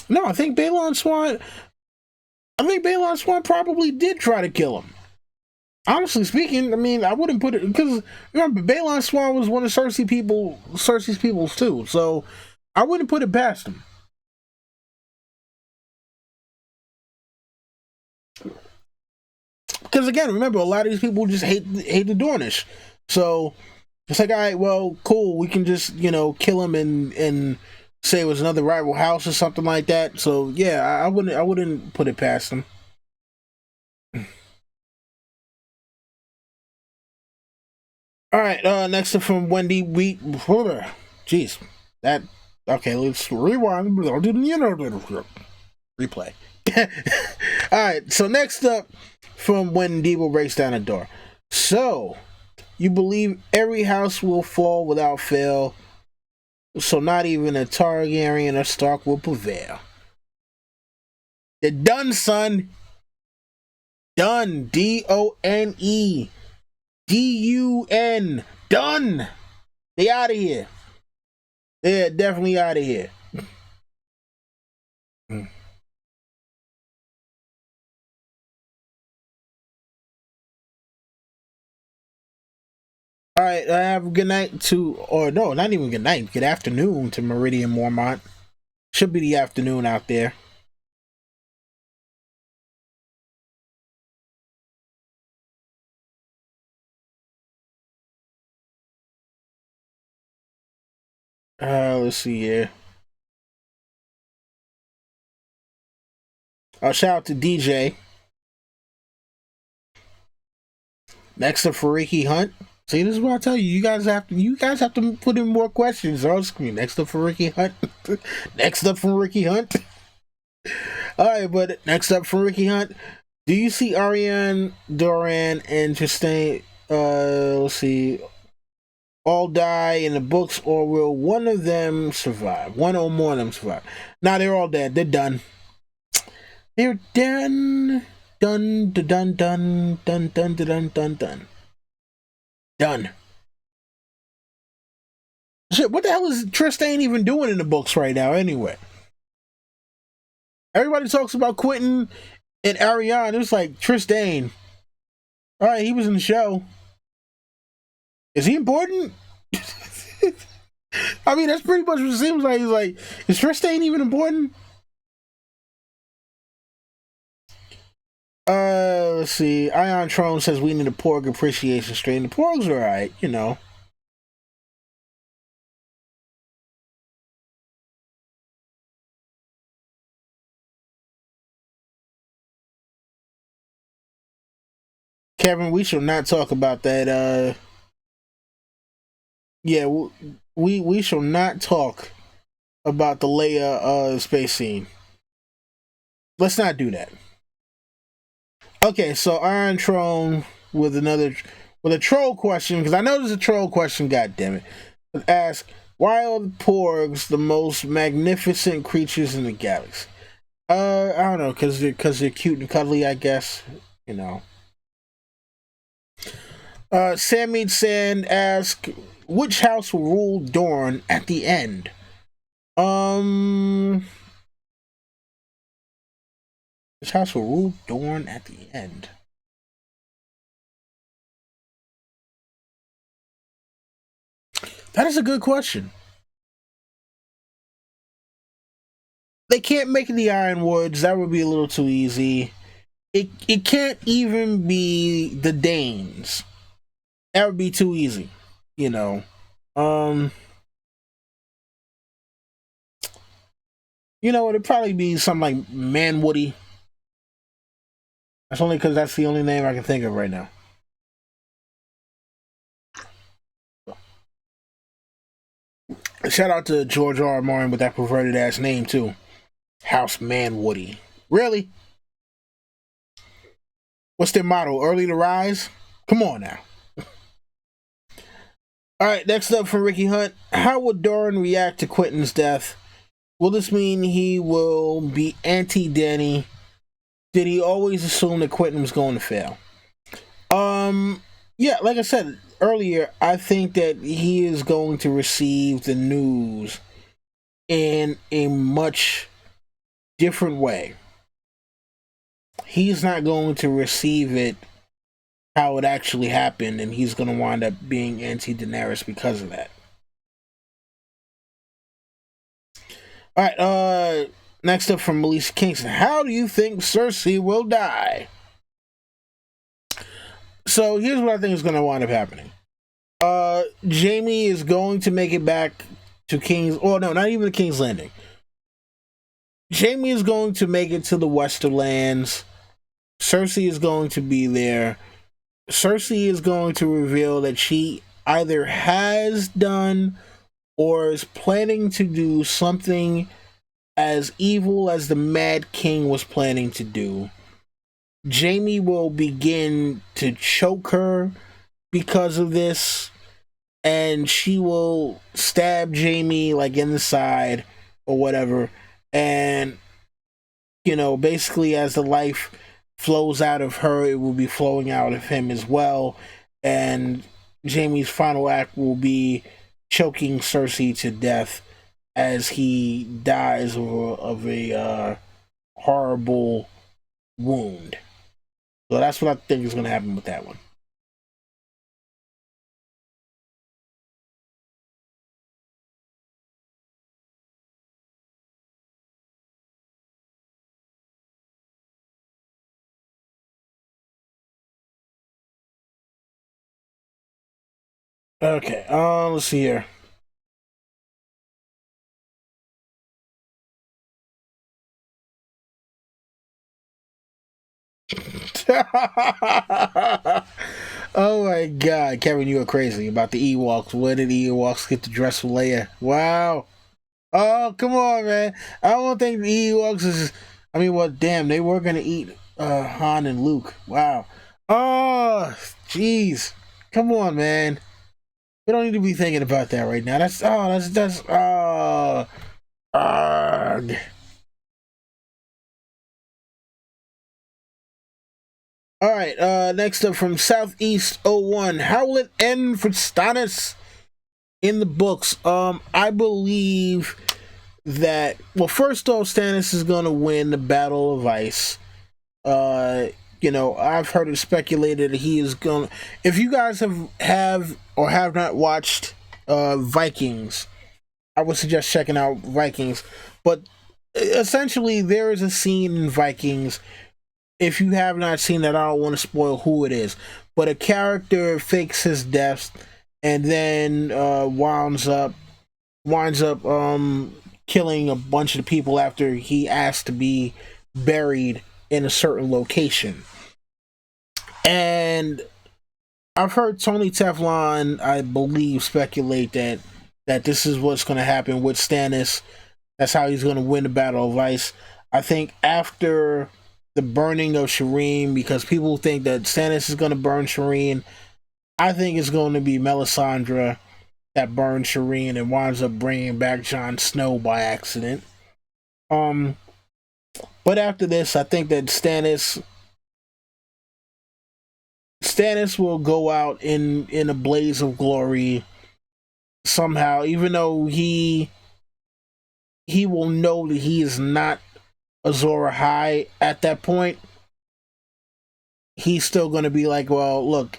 no, I think Balon Swan. I think Balon Swan probably did try to kill him. Honestly speaking, I mean, I wouldn't put it because remember, Balon Swan was one of Cersei's peoples too. So I wouldn't put it past him. Because again, remember, a lot of these people just hate the Dornish. So it's like, all right, well, cool. We can just kill him and say it was another rival house or something like that. So yeah, I wouldn't put it past him. All right, next up from Wendy Wheat. Jeez, that okay. Let's rewind. Replay. All right, so next up from When Debo Breaks Down a Door. So you believe every house will fall without fail, so not even a Targaryen or Stark will prevail. They're done, son. Done. Done. Dun. Done. They out of here. They're definitely out of here. right, have a good night to, or no, not even good night, good afternoon to Meridian Mormont. Should be the afternoon out there. Let's see here. Shout out to DJ. Next up for Ricky Hunt. See, this is what I tell you. You guys have to put in more questions on screen. Next up for Ricky Hunt. Next up from Ricky Hunt. All right, but next up from Ricky Hunt. Do you see Ariane, Doran, and Tristan? Let's see. All die in the books, or will one of them survive? One or more of them survive? Nah, they're all dead. They're done. They're done. Done. Done. Done. Done. Done. Done. Done. Done. Done. Shit, what the hell is Tristan even doing in the books right now? Anyway, everybody talks about Quentin and Ariane. It's like Tristan. All right, he was in the show. Is he important? I mean, that's pretty much what it seems like. He's like, is Tristan even important? Let's see. Ion Tron says we need a Porg appreciation stream. The Porgs are alright, you know. Kevin, we shall not talk about that. Yeah, we shall not talk about the Leia space scene. Let's not do that. Okay, so Iron Tron with a troll question, because I know there's a troll question, god damn it. Ask, why are the Porgs the most magnificent creatures in the galaxy? I don't know, because they're cute and cuddly, I guess. You know. Sammy Sand asks, which house will rule Dorne at the end? Which house will rule Dorne at the end? That is a good question. They can't make it the Ironwoods. That would be a little too easy. It can't even be the Danes. That would be too easy. You know. You know, it'd probably be something like Manwoody. That's only because that's the only name I can think of right now. Shout out to George R. R. Martin with that perverted ass name too. House Manwoody. Really? What's their motto? Early to rise? Come on now. Alright, next up from Ricky Hunt. How would Doran react to Quentin's death? Will this mean he will be anti-Dany? Did he always assume that Quentin was going to fail? Yeah, like I said earlier, I think that he is going to receive the news in a much different way. He's not going to receive it how it actually happened, and he's going to wind up being anti-Daenerys because of that. Alright, next up from Melissa Kingston. How do you think Cersei will die? So here's what I think is going to wind up happening. Jaime is going to make it back to King's... Oh, no, not even the King's Landing. Jaime is going to make it to the Westerlands. Cersei is going to be there. Cersei is going to reveal that she either has done or is planning to do something as evil as the Mad King was planning to do. Jaime will begin to choke her because of this, and she will stab Jaime like in the side or whatever, and you know, basically as the life flows out of her, it will be flowing out of him as well, and Jaime's final act will be choking Cersei to death as he dies of a horrible wound. So that's what I think is going to happen with that one. Okay, let's see here. Oh my god, Kevin, you are crazy about the Ewoks. Where did the Ewoks get the dress for Leia? Wow. Oh, come on, man. I don't think the Ewoks is. I mean, well, damn, they were gonna eat Han and Luke. Wow. Oh, jeez. Come on, man. We don't need to be thinking about that right now. That's arg. All right, next up from Southeast '01. How will it end for Stannis in the books? I believe that, well, first off, Stannis is going to win the Battle of Ice. Uh, I've heard it speculated that he is going to, if you guys have or have not watched Vikings, I would suggest checking out Vikings. But essentially, there is a scene in Vikings. If you have not seen that, I don't want to spoil who it is. But a character fakes his death and then winds up killing a bunch of people after he asked to be buried in a certain location. And I've heard Tony Teflon, I believe, speculate that this is what's going to happen with Stannis. That's how he's going to win the Battle of Ice. I think after the burning of Shireen, because people think that Stannis is going to burn Shireen, I think it's going to be Melisandre that burns Shireen and winds up bringing back Jon Snow by accident. But after this, I think that Stannis will go out in a blaze of glory somehow, even though he will know that he is not Azor Ahai at that point. He's still going to be like, well, look,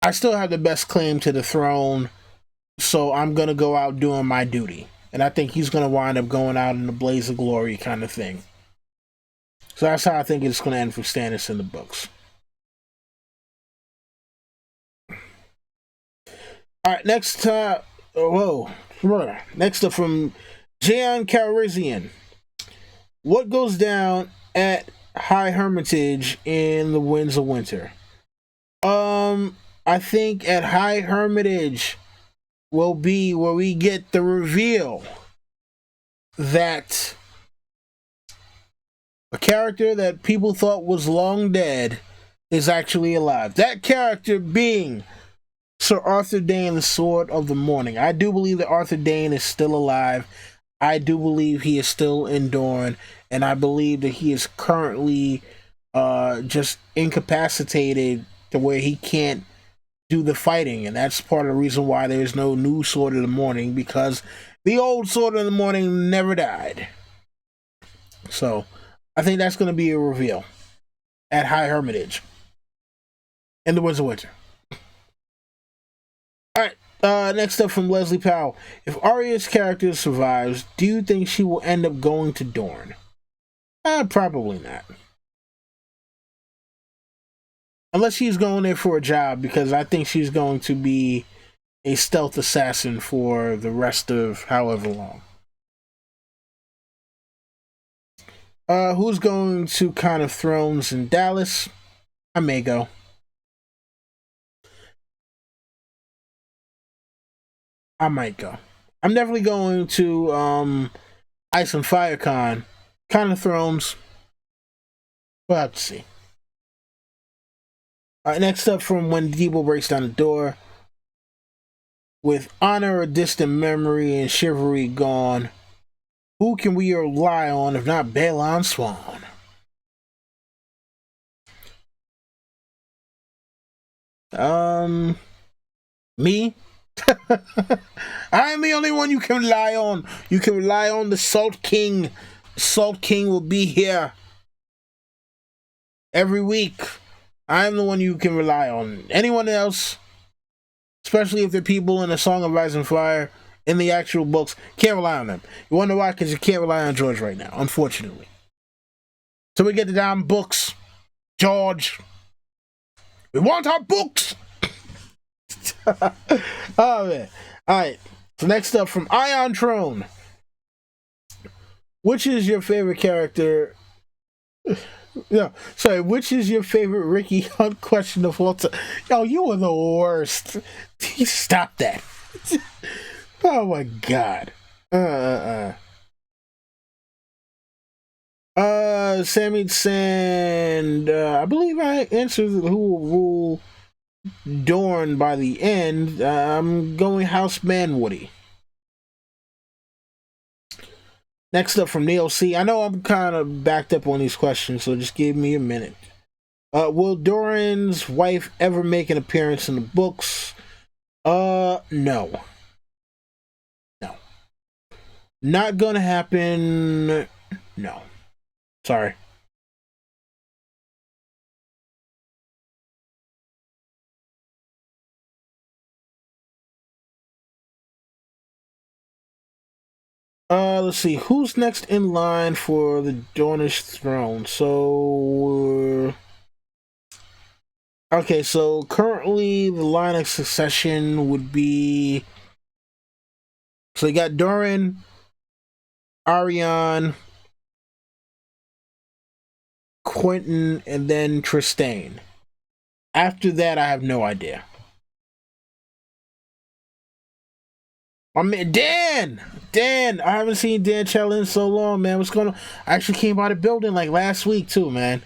I still have the best claim to the throne, so I'm going to go out doing my duty. And I think he's going to wind up going out in a blaze of glory kind of thing. So that's how I think it's going to end for Stannis in the books. All right, next up from Jayon Calrissian. What goes down at High Hermitage in the Winds of Winter? I think at High Hermitage will be where we get the reveal that a character that people thought was long dead is actually alive. That character being Sir Arthur Dayne, the Sword of the Morning. I do believe that Arthur Dayne is still alive. I do believe he is still in Dorne, and I believe that he is currently just incapacitated to where he can't do the fighting, and that's part of the reason why there's no new Sword of the Morning, because the old Sword of the Morning never died. So I think that's going to be a reveal at High Hermitage in the Winds of Winter. Alright, next up from Leslie Powell. If Arya's character survives, do you think she will end up going to Dorne? Probably not. Unless she's going there for a job, because I think she's going to be a stealth assassin for the rest of however long. Who's going to Kind of Thrones in Dallas? I may go. I might go. I'm definitely going to Ice and Fire Con. Kind of Thrones. We'll have to see. Next up from When Debo Breaks Down the Door. With honor, a distant memory, and chivalry gone, who can we rely on if not Balon Swan? Me? I am the only one you can rely on. You can rely on the Salt King. Salt King will be here every week. I am the one you can rely on. Anyone else, especially if they're people in A Song of Ice and Fire, in the actual books, can't rely on them. You wonder why? Because you can't rely on George right now, unfortunately. So we get the damn books. George, we want our books! Oh man. Alright. So next up from Ion Trone. Which is your favorite character? No, sorry, which is your favorite Ricky Hunt question of all time? Yo, you are the worst. Stop that. Oh my god. Sammy Sand, I believe I answered who will rule Dorn by the end. I'm going House Manwoody. Next up from Neil C. I know I'm kind of backed up on these questions, so just give me a minute. Will Doran's wife ever make an appearance in the books? No. No. Not gonna happen. No. Sorry. Let's see. Who's next in line for the Dornish throne? So, okay, so currently the line of succession would be. So you got Doran, Ariane, Quentin, and then Tristane. After that, I have no idea. My man, Dan, I haven't seen Dan Chell in so long, man. What's going on? I actually came by the building like last week too, man.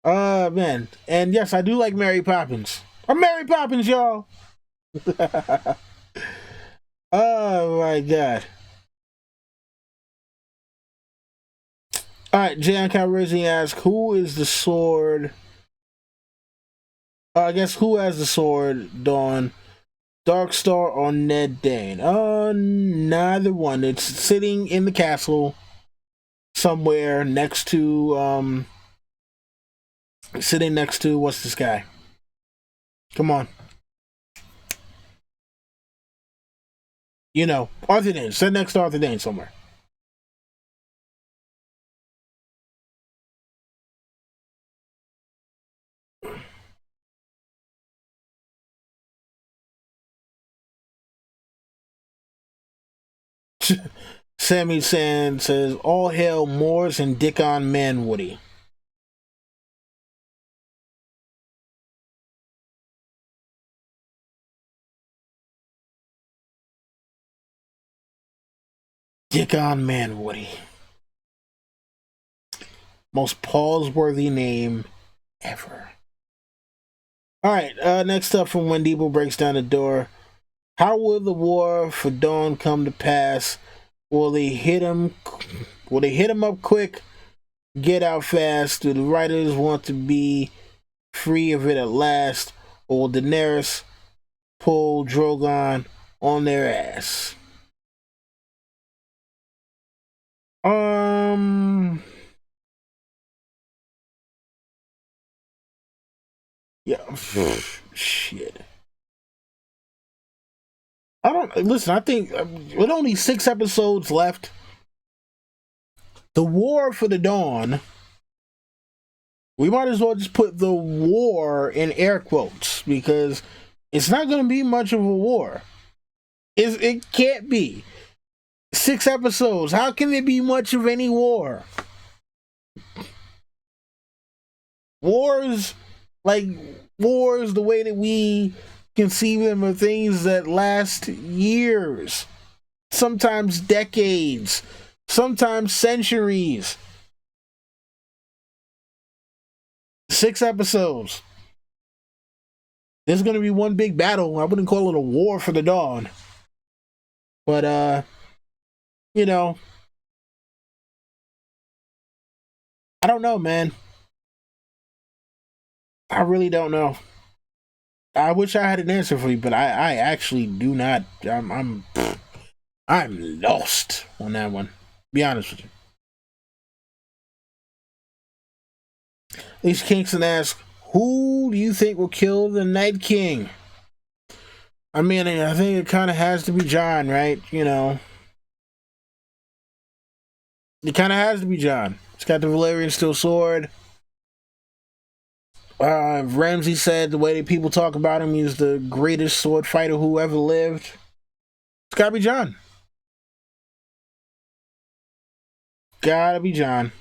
Man, and yes, I do like Mary Poppins. I'm Mary Poppins, y'all. Oh my god. All right, Jan Calrissian asks, "Who is the sword?" I guess who has the sword, Dawn? Darkstar or Ned Dane? Neither one. It's sitting in the castle somewhere next to sitting next to what's this guy? Come on. You know, Arthur Dane. Sit next to Arthur Dane somewhere. Sammy Sand says, "All hail Moors and Dickon Manwoody." Dickon Manwoody. Most pause-worthy name ever. Alright, next up from When Debo Breaks Down the Door. How will the war for Dawn come to pass? Will they hit him up quick, get out fast? Do the writers want to be free of it at last? Or will Daenerys pull Drogon on their ass? Yeah. Shit. I don't listen. I think with only 6 episodes left, the war for the Dawn. We might as well just put the war in air quotes because it's not going to be much of a war. It can't be 6 episodes. How can there be much of any war? Wars, like wars, the way that we conceive them are things that last years, sometimes decades, sometimes centuries. 6 episodes. There's gonna be one big battle. I wouldn't call it a war for the Dawn. But you know, I don't know, man. I really don't know. I wish I had an answer for you, but I actually do not. I'm lost on that one. Be honest with you. Lisa Kingston asks, "Who do you think will kill the Night King?" I mean, I think it kind of has to be Jon, right? You know, it kind of has to be Jon. He's got the Valyrian steel sword. Ramsey said the way that people talk about him, he's the greatest sword fighter who ever lived. It's gotta be John. Gotta be John.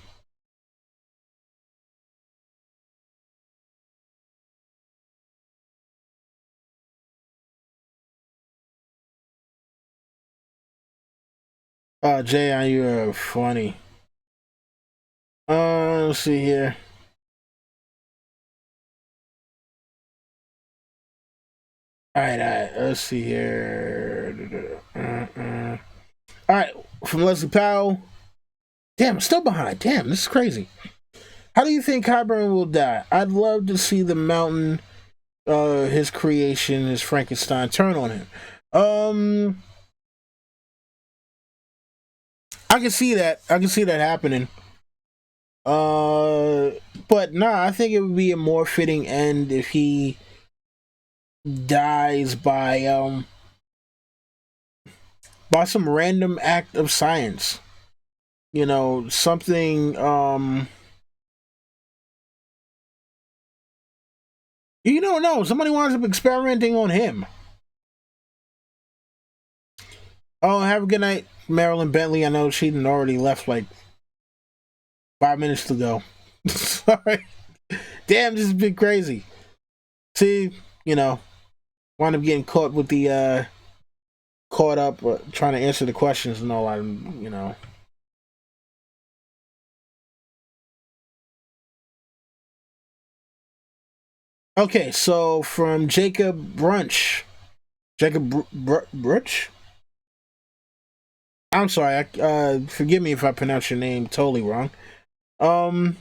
Jay, you're funny. Let's see here. All right. Let's see here. All right, from Leslie Powell. Damn, I'm still behind. Damn, this is crazy. How do you think Hybern will die? I'd love to see the mountain, his creation, his Frankenstein, turn on him. I can see that. I can see that happening. But nah, I think it would be a more fitting end if he dies by some random act of science. You know, something you don't know. Somebody winds up experimenting on him. Oh, have a good night, Marilyn Bentley. I know she'd already left like 5 minutes ago. Sorry. Damn, this has been crazy. See, you know, wound up getting caught with the caught up trying to answer the questions and all. You know. Okay, so from Jacob Brunch, Brunch. I'm sorry. Forgive me if I pronounce your name totally wrong. Um,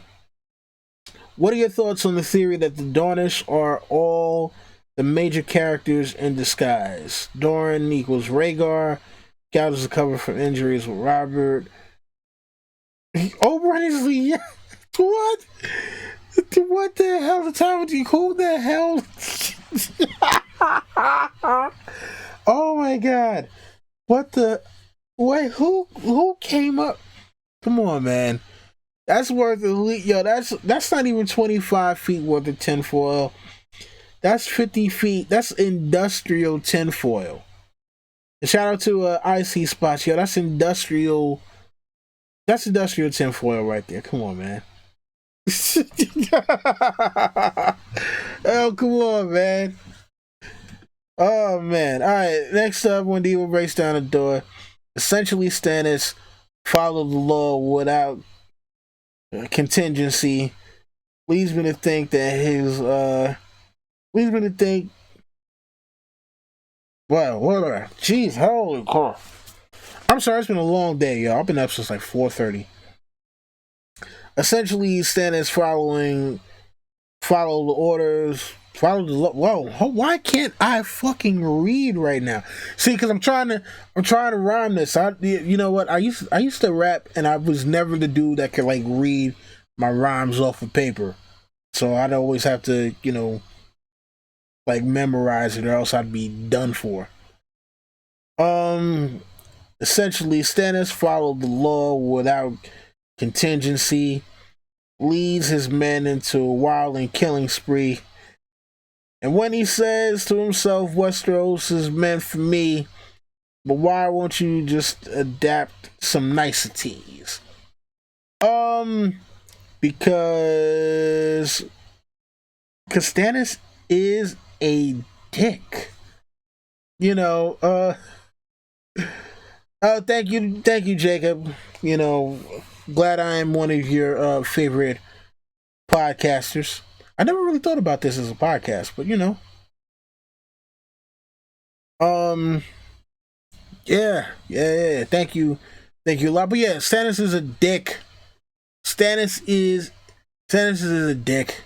what are your thoughts on the theory that the Dornish are all the major characters in disguise? Doran equals Rhaegar. Scout is a cover from injuries with Robert. Oberyn is the what? What the hell? The time with you? Who the hell? Oh my god! What the? Wait, who came up? Come on, man. That's worth at least, yo. That's not even 25 feet worth of tinfoil. That's 50 feet. That's industrial tinfoil. And shout out to IC Spots, yo. That's industrial. That's industrial tinfoil right there. Come on, man. Oh, come on, man. Oh man. All right. Next up, when Diva breaks down the door, essentially Stannis followed the law without contingency. Leads me to think that his leads me to think. Wow, whatever. Jeez, holy crap! I'm sorry, it's been a long day, y'all. I've been up since like 4:30. Essentially, Stannis follow the orders, follow the whoa. Why can't I fucking read right now? See, because I'm trying to rhyme this. You know what? I used to rap, and I was never the dude that could like read my rhymes off of paper. So I'd always have to, like memorize it, or else I'd be done for. Um, Essentially, Stannis followed the law without contingency, leads his men into a wild and killing spree. And when he says to himself, Westeros is meant for me, but why won't you just adapt some niceties? Because Stannis is a dick. Thank you, Jacob. Glad I am one of your favorite podcasters. I never really thought about this as a podcast, but um, yeah. Thank you a lot. But yeah, Stannis is a dick. Stannis is a dick.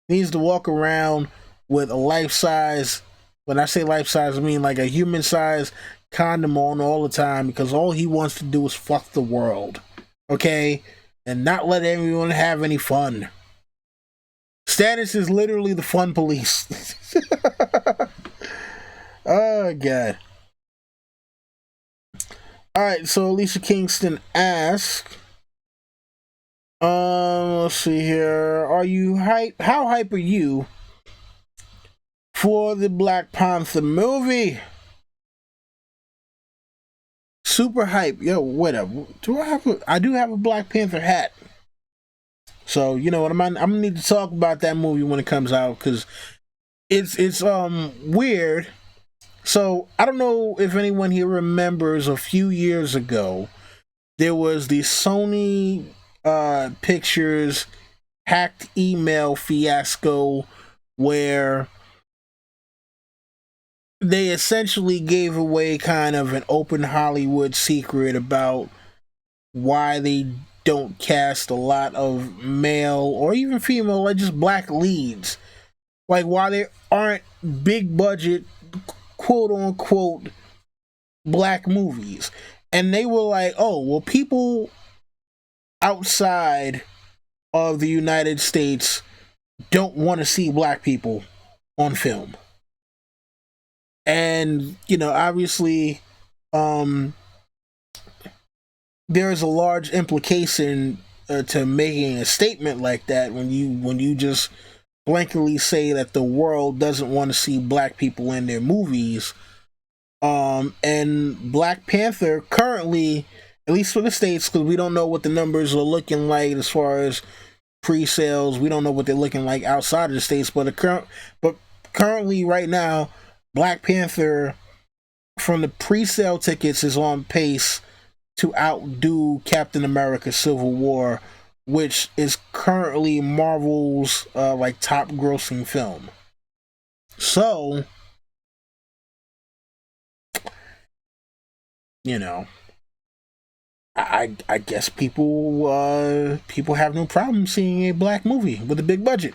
He needs to walk around with a life size. When I say life size, I mean like a human size condom on all the time, because all he wants to do is fuck the world, okay, and not let everyone have any fun. Stannis is literally the fun police. Oh god. All right, so Alicia Kingston asks, Let's see here. Are you hype? How hype are you for the Black Panther movie? Super hype. Yo, whatever. Do I have I do have a Black Panther hat. So you know what I'm gonna need to talk about that movie when it comes out because it's weird. So I don't know if anyone here remembers a few years ago there was the Sony Pictures hacked email fiasco where they essentially gave away kind of an open Hollywood secret about why they don't cast a lot of male or even female, like just black leads. Like why there aren't big budget, quote unquote, black movies. And they were like, oh, well, people outside of the United States don't want to see black people on film. And, you know, obviously, um, there is a large implication to making a statement like that when you just blankly say that the world doesn't want to see black people in their movies. And Black Panther currently, at least for the States, because we don't know what the numbers are looking like as far as pre-sales. We don't know what they're looking like outside of the States, but currently right now, Black Panther from the pre-sale tickets is on pace to outdo Captain America Civil War, which is currently Marvel's like top grossing film. So, you know, I guess people have no problem seeing a black movie with a big budget.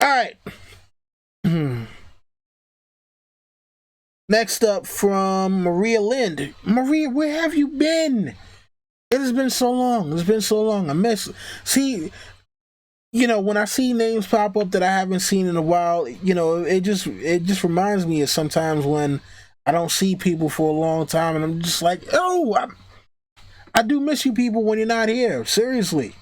All right. Next up from Maria Lind. Maria, where have you been? It has been so long. It's been so long. I miss. See, you know, when I see names pop up that I haven't seen in a while, you know, it just reminds me of sometimes when I don't see people for a long time, and I'm just like, oh, I do miss you people when you're not here. Seriously.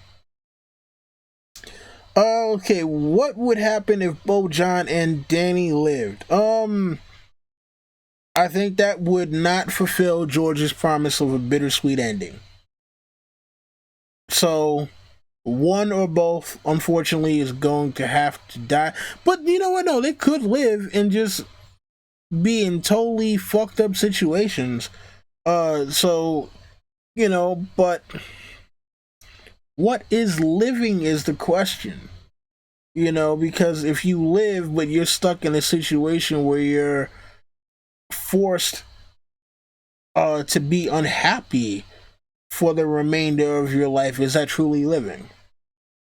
Okay, what would happen if Bo John and Danny lived? I think that would not fulfill George's promise of a bittersweet ending. So one or both, unfortunately, is going to have to die. But you know what? No, they could live and just be in totally fucked up situations. So you know, but what is living is the question. You know, because if you live but you're stuck in a situation where you're forced to be unhappy for the remainder of your life, is that truly living?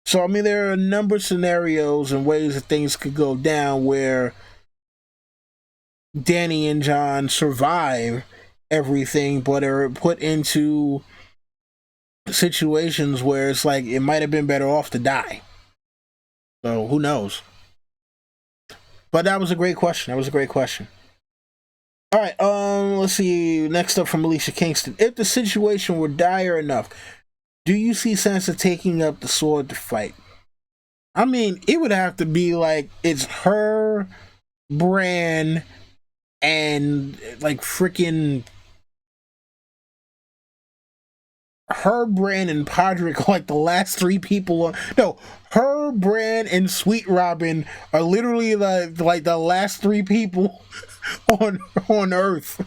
So I mean, there are a number of scenarios and ways that things could go down where Danny and John survive everything, but are put into situations where it's like it might have been better off to die. So who knows? But that was a great question. That was a great question. All right, let's see. Next up from Alicia Kingston. If the situation were dire enough, do you see Sansa taking up the sword to fight? I mean, it would have to be like it's her, Bran, and like freaking her, Bran, and Podrick are like the last three people on. No, her, Bran, and Sweet Robin are literally like the last three people on Earth.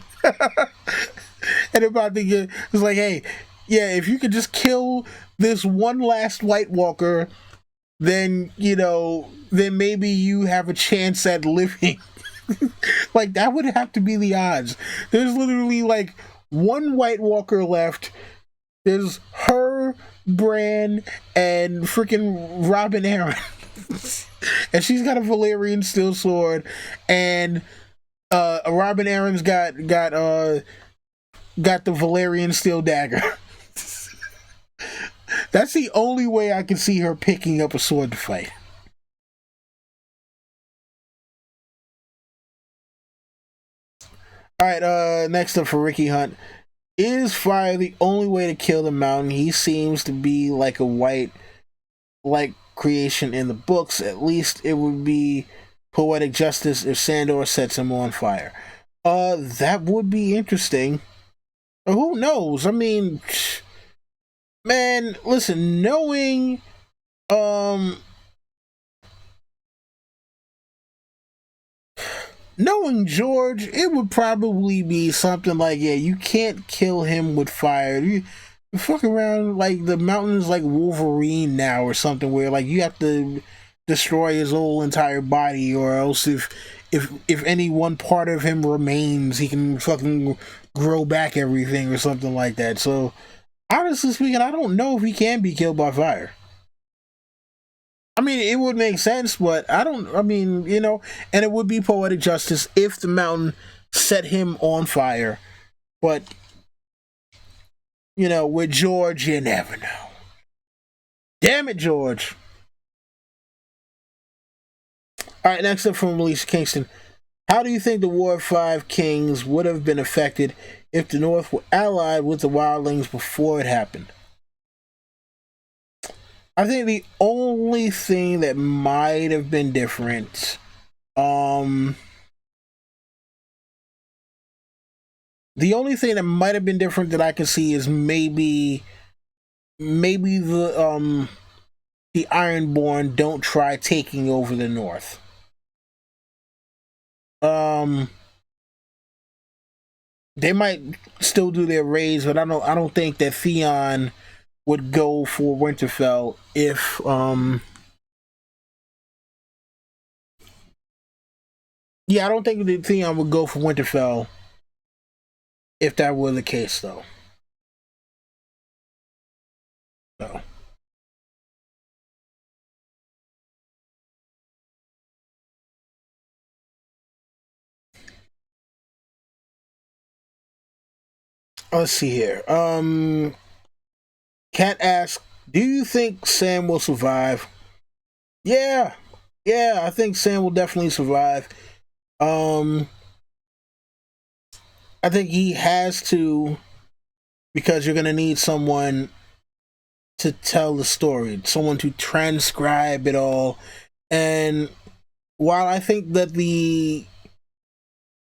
And about to get, it's like, hey, yeah, if you could just kill this one last White Walker, then you know, then maybe you have a chance at living. Like that would have to be the odds. There's literally like one White Walker left. There's her, Bran, and freaking Robin Aaron. And she's got a Valyrian steel sword, and Robin Aaron's got the Valyrian steel dagger. That's the only way I can see her picking up a sword to fight. All right, next up for Ricky Hunt. Is fire the only way to kill the mountain? He seems to be like a white like creation in the books. At least it would be poetic justice if Sandor sets him on fire. That would be interesting. Who knows? I mean, man, listen, um knowing George, it would probably be something like, yeah, you can't kill him with fire. You fuck around like the mountains like Wolverine now or something where like you have to destroy his whole entire body, or else if any one part of him remains, he can fucking grow back everything or something like that. So honestly speaking, I don't know if he can be killed by fire. I mean, it would make sense, but I don't. I mean, and it would be poetic justice if the mountain set him on fire. But with George, you never know. Damn it, George. All right, next up from Elise Kingston. How do you think the War of Five Kings would have been affected if the North were allied with the Wildlings before it happened? I think the only thing that might have been different, the only thing that might have been different that I can see is maybe the Ironborn don't try taking over the North. They might still do their raids, but I don't think that Theon would go for Winterfell if yeah, I don't think that Theon would go for Winterfell if that were the case, though. So let's see here. Cat asks, "Do you think Sam will survive?" Yeah, yeah, I think Sam will definitely survive. Um, I think he has to, because you're gonna need someone to tell the story, someone to transcribe it all. And while I think that the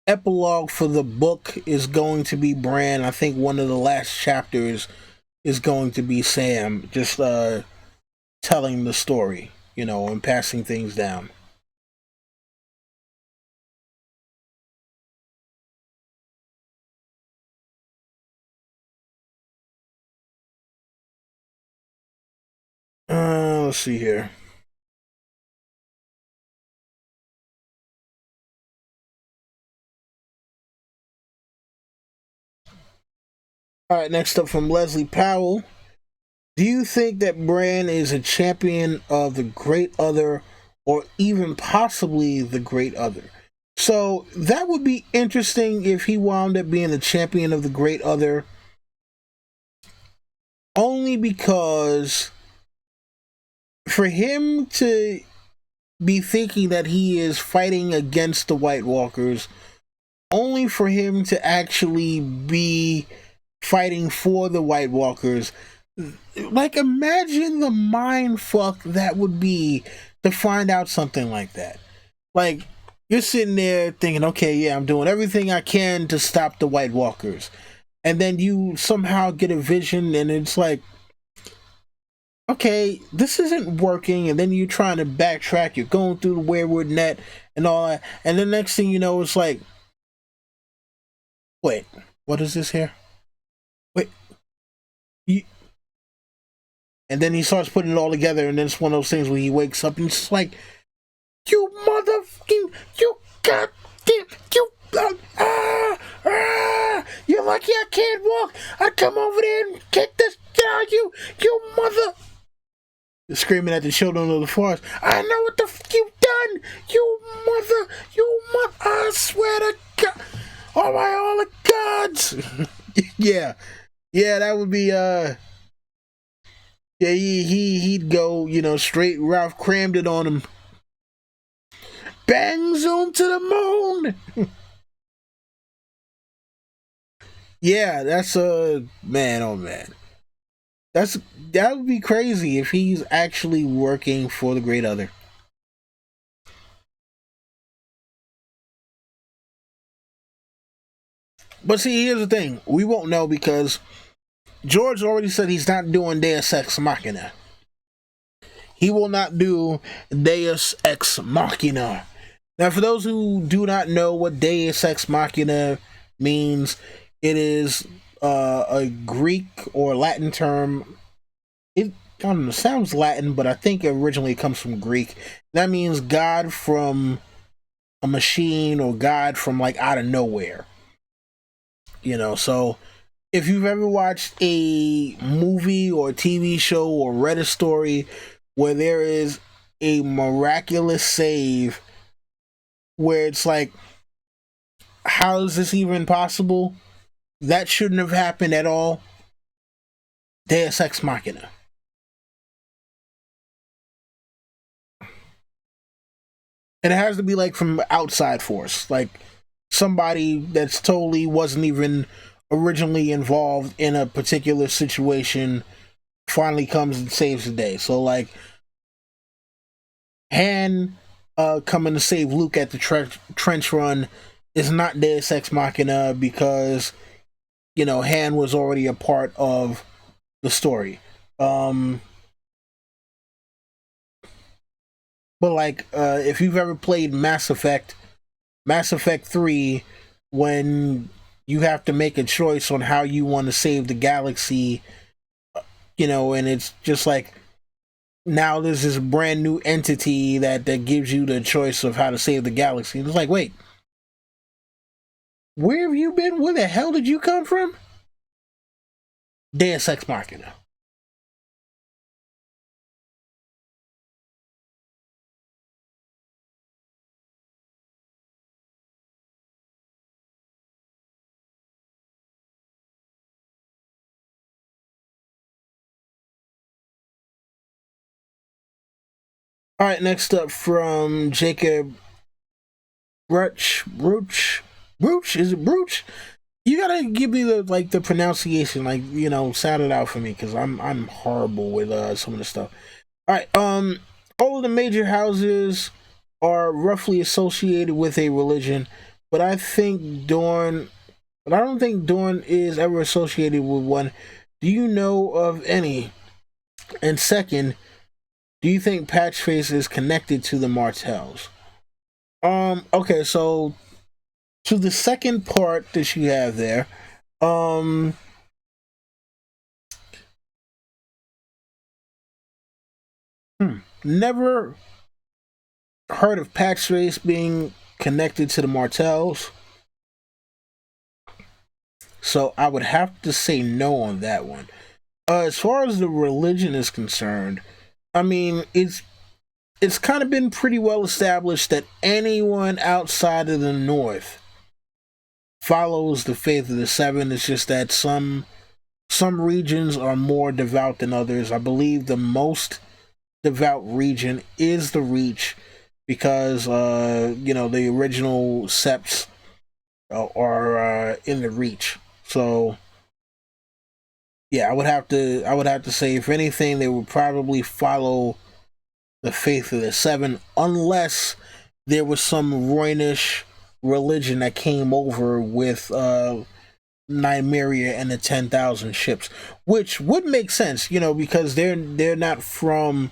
epilogue for the book is going to be Bran, I think one of the last chapters is going to be Sam just telling the story, and passing things down. Let's see here. All right, next up from Leslie Powell. Do you think that Bran is a champion of the Great Other, or even possibly the Great Other? So that would be interesting if he wound up being the champion of the Great Other, only because for him to be thinking that he is fighting against the White Walkers, only for him to actually be fighting for the White Walkers. Like, imagine the mind fuck that would be to find out something like that. Like, you're sitting there thinking, okay, yeah, I'm doing everything I can to stop the White Walkers. And then you somehow get a vision, and it's like, okay, this isn't working. And then you're trying to backtrack, you're going through the Weirwood net and all that. And the next thing you know, it's like, wait, what is this here? Wait, you, and then he starts putting it all together, and then it's one of those things where he wakes up and it's just like, you motherfucking, you goddamn, you, you're lucky I can't walk. I'd come over there and get this down, you mother. Screaming at the children of the forest. I know what the fuck you done, you mother, I swear to God, oh my, all the gods. Yeah, that would be, yeah, he'd go, straight Ralph crammed it on him. Bang zoom to the moon. Yeah, that's a man. Oh man, that would be crazy if he's actually working for the Great Other. But see, here's the thing: we won't know because George already said he's not doing Deus Ex Machina. He will not do Deus Ex Machina. Now, for those who do not know what Deus Ex Machina means, it is a Greek or Latin term. It I don't know, sounds Latin, but I think originally it comes from Greek. That means God from a machine or God from like out of nowhere. So if you've ever watched a movie or a TV show or read a story where there is a miraculous save where it's like, how is this even possible? That shouldn't have happened at all. Deus Ex Machina. And it has to be like from outside force, like somebody that's totally wasn't even originally involved in a particular situation finally comes and saves the day. So like Han coming to save Luke at the trench run is not Deus Ex Machina because Han was already a part of the story. Um, but like if you've ever played Mass Effect 3, when you have to make a choice on how you want to save the galaxy, and it's just like now there's this brand new entity that gives you the choice of how to save the galaxy. It's like, wait, where have you been? Where the hell did you come from? Deus Ex Machina. All right, next up from Jacob Bruch, is it Bruch? You gotta give me the pronunciation, sound it out for me because I'm horrible with some of the stuff. All right, all of the major houses are roughly associated with a religion, but I don't think Dorn is ever associated with one. Do you know of any? And second, do you think Patchface is connected to the Martells? Okay, so to the second part that you have there, um, never heard of Patchface being connected to the Martells, so I would have to say no on that one. As far as the religion is concerned, I mean, it's kind of been pretty well established that anyone outside of the North follows the faith of the Seven. It's just that some regions are more devout than others. I believe the most devout region is the Reach because the original septs are in the Reach. So yeah, I would have to say if anything they would probably follow the faith of the Seven unless there was some Roynish religion that came over with Nymeria and the 10,000 ships, which would make sense, because they're not from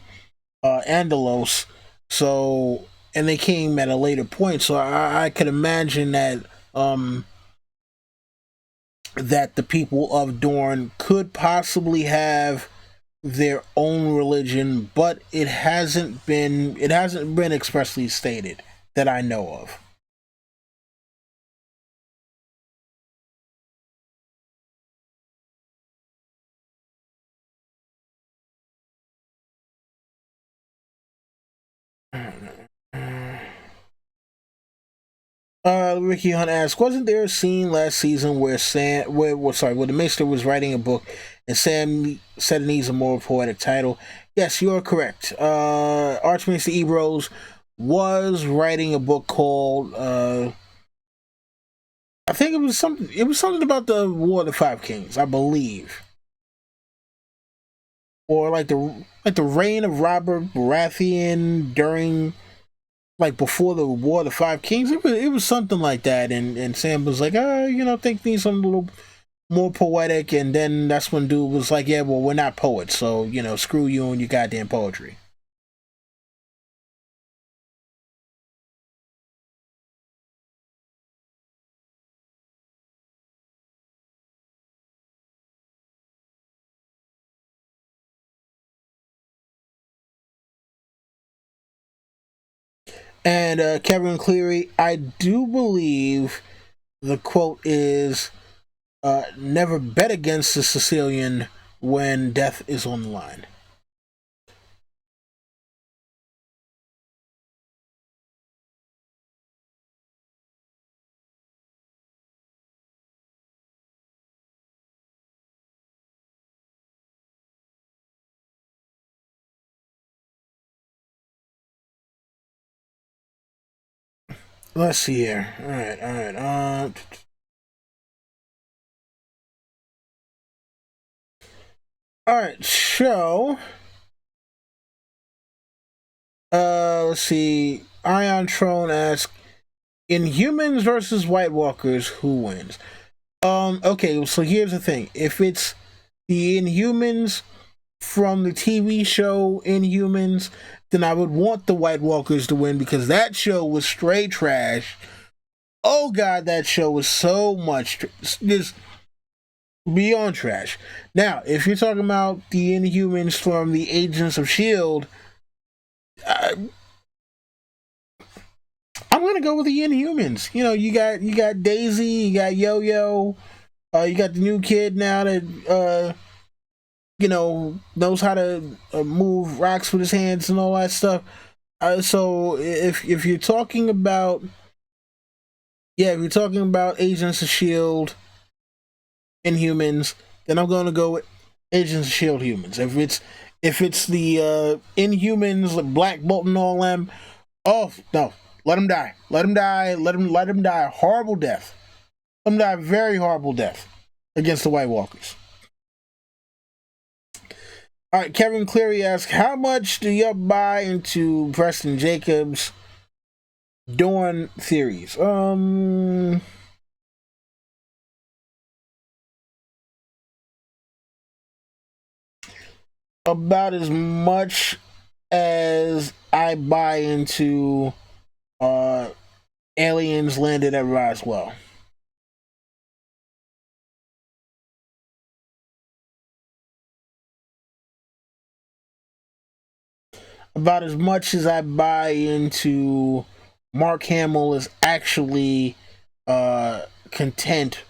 Andalos, so and they came at a later point, so I could imagine um that the people of Dorne could possibly have their own religion, but it hasn't been expressly stated that I know of. Ricky Hunt asks, wasn't there a scene last season where where the Maester was writing a book and Sam said it needs a more poetic title? Yes, you're correct. Archmaester Ebros was writing a book called, I think it was something. It was something about the War of the Five Kings, I believe, or like the reign of Robert Baratheon during, like, before the War of the Five Kings. It was something like that, and Sam was like, think these something a little more poetic, and then that's when dude was like, yeah, well, we're not poets, so screw you and your goddamn poetry. And Kevin Cleary, I do believe the quote is, never bet against the Sicilian when death is on the line. Let's see here. All right, all right. All right. So, let's see. Ion Throne asks, in humans versus White Walkers, who wins? Okay. So here's the thing. If it's the Inhumans from the TV show Inhumans, then I would want the White Walkers to win because that show was straight trash. Oh god, that show was so much just beyond trash. Now, if you're talking about the Inhumans from the Agents of Shield, uh, I'm gonna go with the Inhumans. You got Daisy, you got Yo Yo, you got the new kid now that knows how to move rocks with his hands and all that stuff. So if you're talking about, yeah, if you're talking about Agents of Shield, Inhumans, then I'm gonna go with Agents of Shield humans. If it's the Inhumans, like Black Bolt and all them, oh no, let him die. Let him die. Let him die a horrible death. Let him die a very horrible death against the White Walkers. All right, Kevin Cleary asks, how much do you buy into Preston Jacobs' Dorn theories? About as much as I buy into uh aliens landed at Roswell. About as much as I buy into Mark Hamill is actually content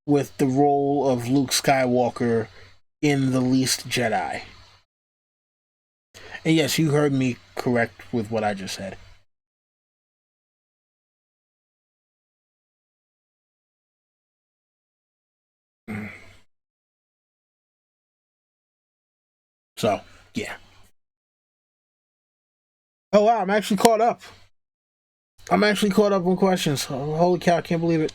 with the role of Luke Skywalker in The Least Jedi. And yes, you heard me correct with what I just said. So, yeah. Oh wow, I'm actually caught up. I'm actually caught up on questions. Oh, holy cow, I can't believe it.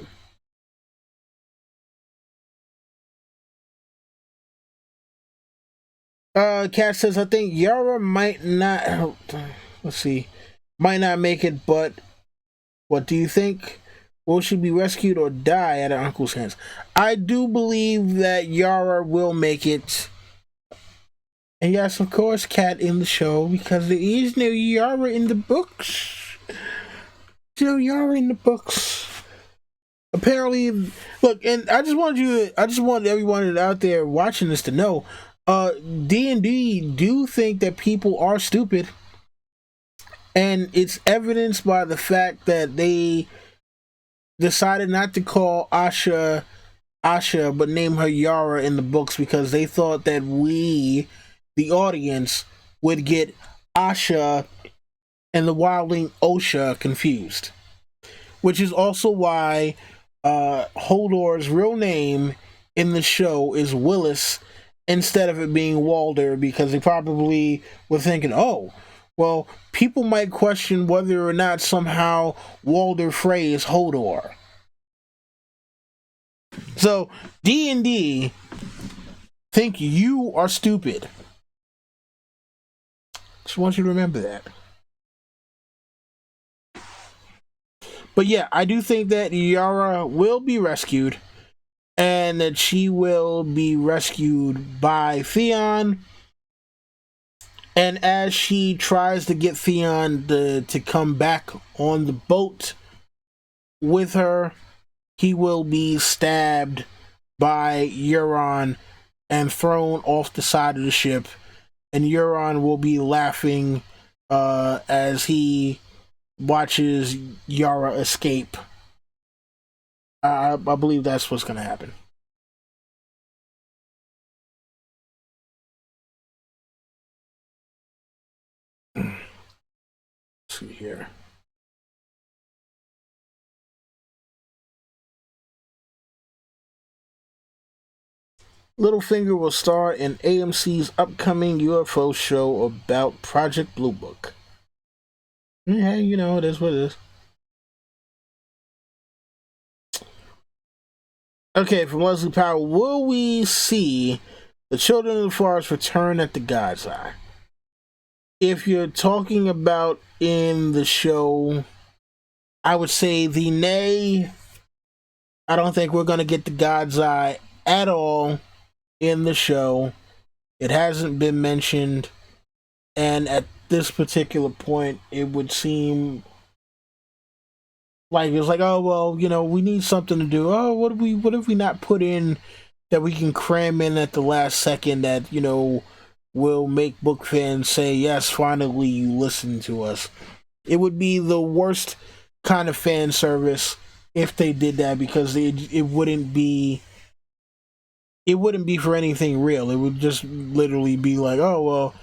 Cat says, I think Yara might not. Let's see. Might not make it, but what do you think? Will she be rescued or die at her uncle's hands? I do believe that Yara will make it. And yes, of course, Cat in the show, because there is no Yara in the books. There's no Yara in the books. Apparently, look, and I just want everyone out there watching this to know, D&D do think that people are stupid, and it's evidenced by the fact that they decided not to call Asha, but name her Yara in the books because they thought that we, the audience, would get Asha and the wildling Osha confused. Which is also why Hodor's real name in the show is Willis instead of it being Walder, because they probably were thinking, oh, well, people might question whether or not somehow Walder Frey is Hodor. So D&D think you are stupid. Just want you to remember that. But yeah, I do think that Yara will be rescued, and that she will be rescued by Theon. And as she tries to get Theon to come back on the boat with her, he will be stabbed by Euron and thrown off the side of the ship. And Euron will be laughing as he watches Yara escape. I believe that's what's going to happen. Let's see here. Littlefinger will star in AMC's upcoming UFO show about Project Blue Book. Yeah, you know, it is what it is. Okay, from Leslie Powell, will we see the Children of the Forest return at the God's Eye? If you're talking about in the show, I would say the nay. I don't think we're going to get the God's Eye at all in the show. It hasn't been mentioned, and at this particular point, it would seem like it's like, oh well, you know, we need something to do. Oh, what if we not put in that we can cram in at the last second that, you know, will make book fans say, yes, finally you listen to us. It would be the worst kind of fan service if they did that, because it wouldn't be for anything real. It would just literally be like, oh well,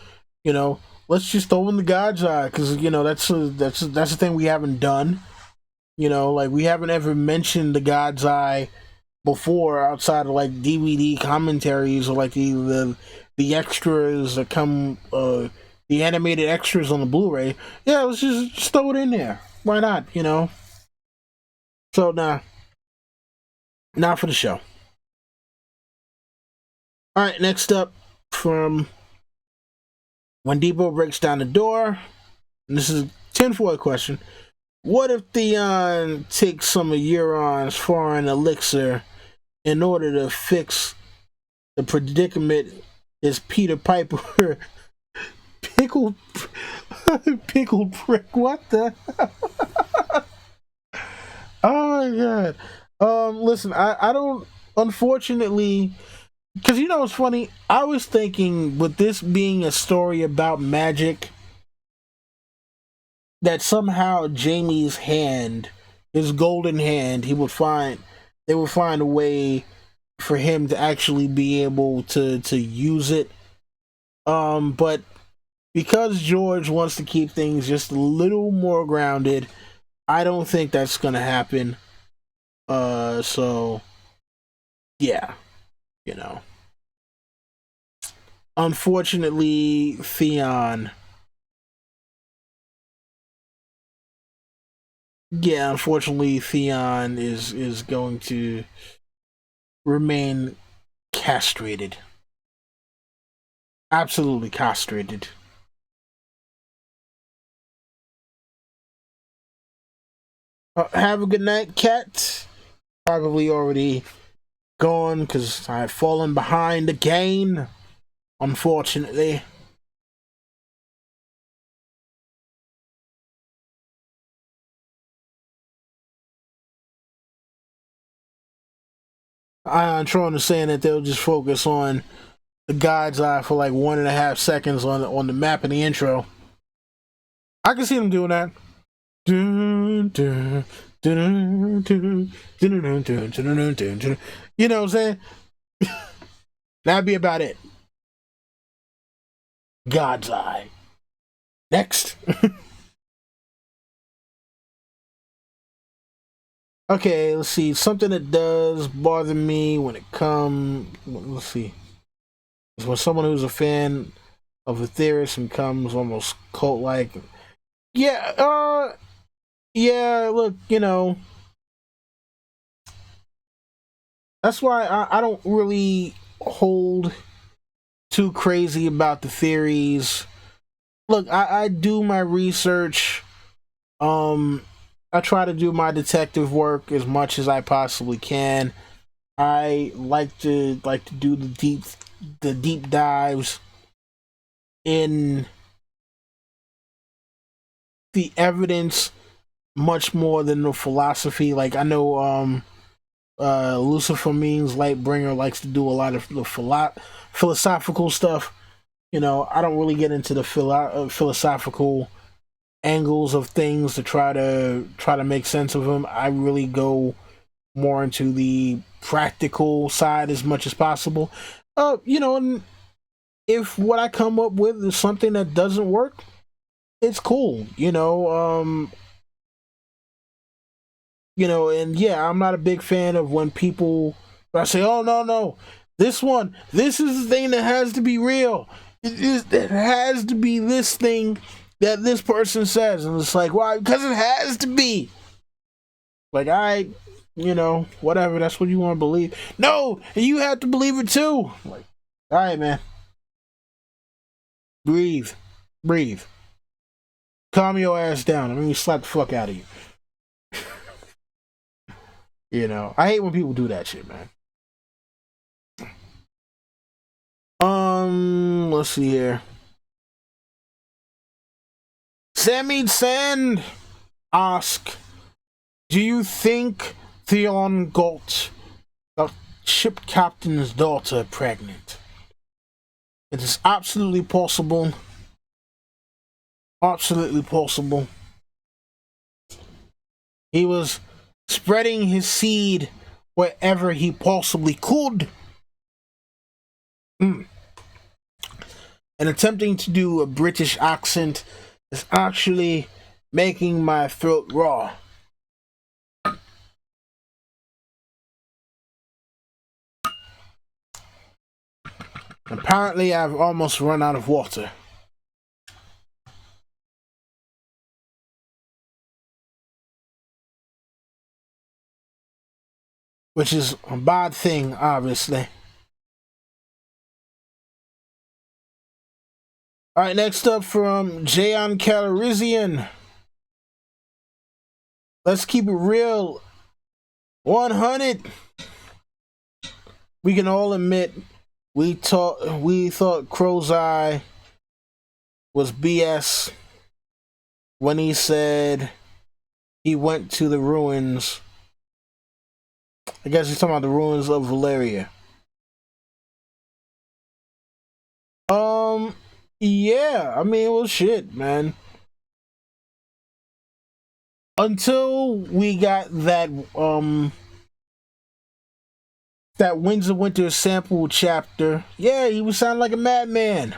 you know, let's just throw in the God's Eye, because you know that's the thing we haven't done. You know, like we haven't ever mentioned the God's Eye before outside of like DVD commentaries or like the extras that come, the animated extras on the Blu-ray. Yeah, let's just throw it in there. Why not? You know. So nah, not for the show. All right, next up from When Depot Breaks Down the Door. And this is a tinfoil question. What if Theon takes some of Euron's foreign elixir in order to fix the predicament is Peter Piper pickled pickled prick? What the? Oh my god. Listen, I don't, unfortunately, because you know what's funny? I was thinking, with this being a story about magic, that somehow Jaime's hand, his golden hand, they would find a way for him to actually be able to use it. But because George wants to keep things just a little more grounded, I don't think that's gonna happen. So yeah, you know. Unfortunately, Theon. Yeah, unfortunately, Theon is going to remain castrated. Absolutely castrated. Have a good night, Cat. Probably already gone because I've fallen behind again, unfortunately. Tron is saying that they'll just focus on the God's Eye for like 1.5 seconds on the map in the intro. I can see them doing that. You know what I'm saying? That'd be about it. God's Eye. Next. Okay, let's see. Something that does bother me when it comes. Let's see. Is when someone who's a fan of a theorist becomes almost cult like. Yeah, yeah, look, you know. That's why I don't really hold too crazy about the theories. Look, I do my research. Um, I try to do my detective work as much as I possibly can. I like to do the deep dives in the evidence much more than the philosophy. Like I know Lucifer Means Lightbringer likes to do a lot of the philosophical stuff. You know, I don't really get into the philosophical angles of things to try to make sense of them. I really go more into the practical side as much as possible. You know, and if what I come up with is something that doesn't work, it's cool. And yeah, I'm not a big fan of when people I say, "Oh no, this is the thing that has to be real. It has to be this thing that this person says," and it's like, why? Because it has to be. Like whatever. That's what you want to believe. No, you have to believe it too. Like, all right, man, breathe, breathe, calm your ass down. I mean, slap the fuck out of you. I hate when people do that shit, man. Let's see here. Sammy Sand ask, do you think Theon got the ship captain's daughter pregnant? It is absolutely possible. Absolutely possible. He was spreading his seed wherever he possibly could. And attempting to do a British accent is actually making my throat raw. Apparently, I've almost run out of water. Which is a bad thing, obviously. Alright, next up from Jayon Calrissian. Let's keep it real. 100. We can all admit we thought Crow's Eye was BS when he said he went to the ruins. I guess he's talking about the ruins of Valeria. Yeah, I mean, well, shit, man. Until we got that Winds of Winter sample chapter, yeah, he was sounding like a madman.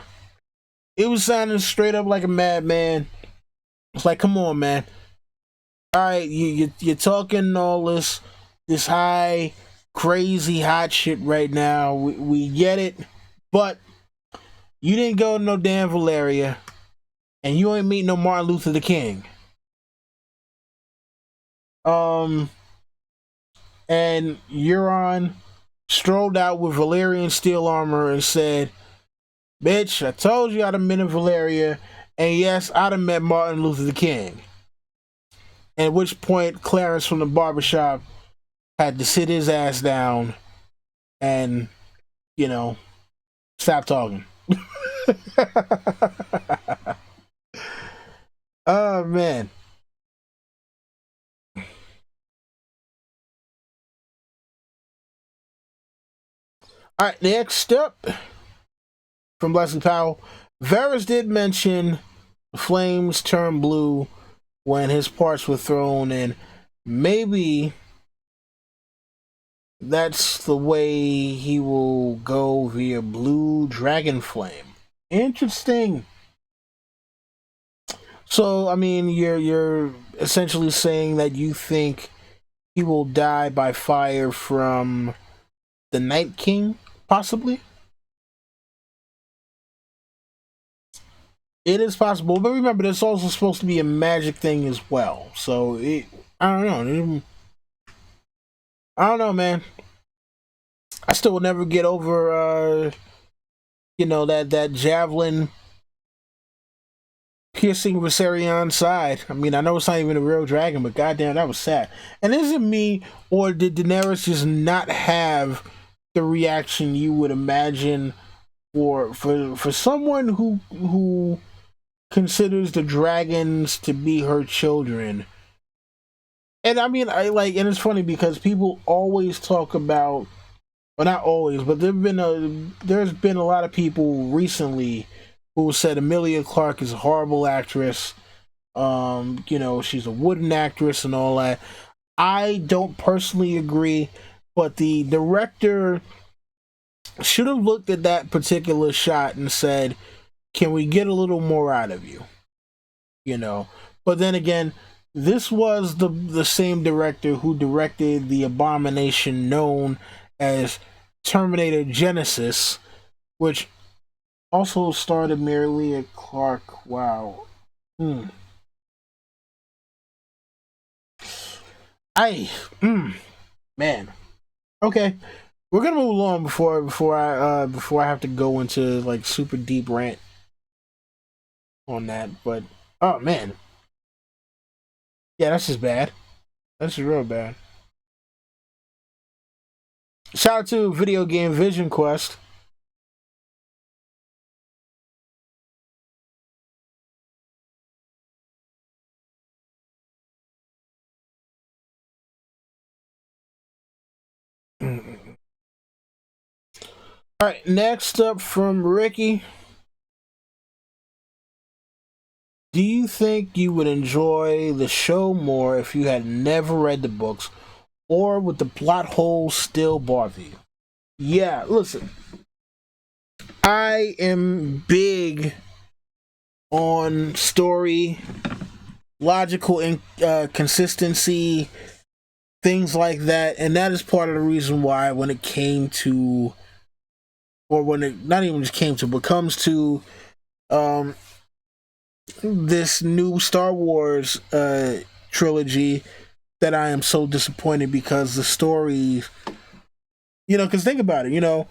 It was sounding straight up like a madman. It's like, come on, man. All right, you're talking all this high, crazy, hot shit right now. We get it, but you didn't go to no damn Valeria, and you ain't meet no Martin Luther the King. And Euron strolled out with Valyrian steel armor and said, "Bitch, I told you I'd have been in Valeria, and yes, I'd have met Martin Luther the King." At which point, Clarence from the barbershop had to sit his ass down and, stop talking. Oh, man. All right, next up from Leslie Powell. Varys did mention the flames turned blue when his parts were thrown, and maybe that's the way he will go via blue dragon flame. Interesting. So, I mean, you're essentially saying that you think he will die by fire from the Night King, possibly? It is possible, but remember, there's also supposed to be a magic thing as well. So, I don't know. I don't know, man. I still will never get over that javelin piercing Viserion's side. I mean, I know it's not even a real dragon, but goddamn, that was sad. And is it me, or did Daenerys just not have the reaction you would imagine for someone who considers the dragons to be her children? And I mean, and it's funny because people always talk about, well, not always, but there's been a lot of people recently who said Emilia Clarke is a horrible actress. She's a wooden actress and all that. I don't personally agree, but the director should have looked at that particular shot and said, "Can we get a little more out of you?" But then again, this was the same director who directed the abomination known as Terminator Genesis, which also starred Emilia Clarke. Wow. I man. Okay. We're gonna move along before I have to go into like super deep rant on that. But oh man. Yeah, that's just bad. That's just real bad. Shout out to Video Game Vision Quest. Alright, next up from Ricky. Do you think you would enjoy the show more if you had never read the books, or would the plot holes still bother you? Yeah, listen. I am big on story, logical consistency, things like that, and that is part of the reason why when it came to, or when it not even just came to, but comes to um, this new Star Wars trilogy, that I am so disappointed because the story, because think about it,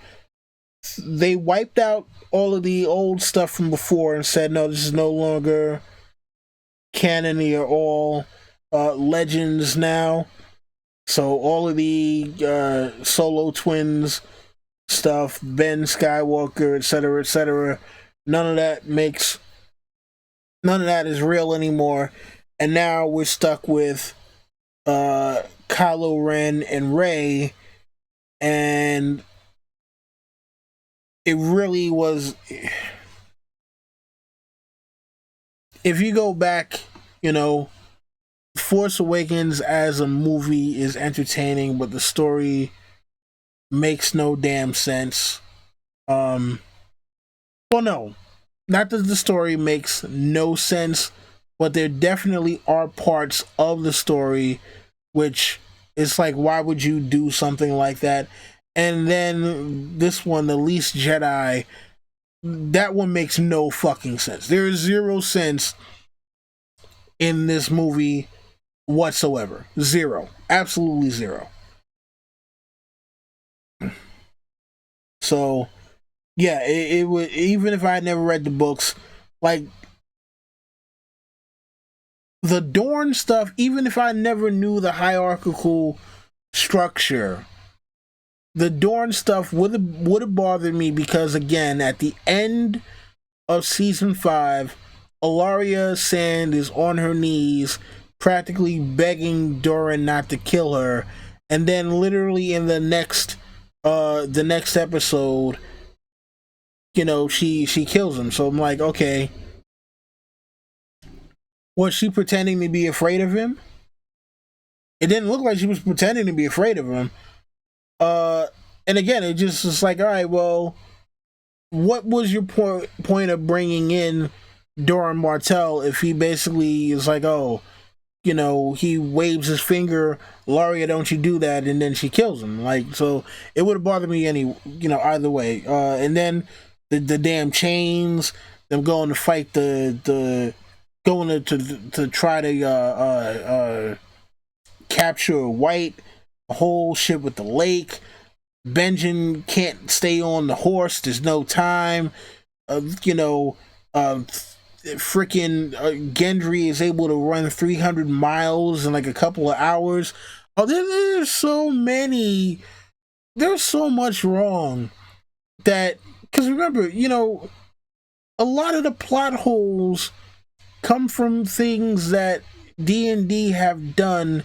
they wiped out all of the old stuff from before and said, no, this is no longer canon. They are all legends now. So all of the Solo twins stuff, Ben Skywalker, etc., none of that is real anymore. And now we're stuck with Kylo Ren and Rey, and it really was. If you go back, Force Awakens as a movie is entertaining, but the story makes no damn sense. Well, no, not that the story makes no sense, but there definitely are parts of the story which it's like, why would you do something like that? And then this one, The Least Jedi, that one makes no fucking sense. There is zero sense in this movie whatsoever. Zero. Absolutely zero. So, yeah, it would, even if I had never read the books, like the Dorn stuff, even if I never knew the hierarchical structure, the Dorn stuff would have bothered me because, again, at the end of season 5, Alaria Sand is on her knees, practically begging Doran not to kill her, and then literally in the next episode, she kills him. So I'm like, okay, was she pretending to be afraid of him? It didn't look like she was pretending to be afraid of him. And again, it just is like, all right, well, what was your point of bringing in Doran Martell if he basically is like, oh, he waves his finger, Laria, don't you do that, and then she kills him. Like, so it would have bothered me either way. And then the damn chains, them going to fight going to try to capture White, the whole shit with the lake. Benjen can't stay on the horse. There's no time. You know, freaking Gendry is able to run 300 miles in like a couple of hours. Oh, there's so many. There's so much wrong that, because remember, you know, a lot of the plot holes come from things that D&D have done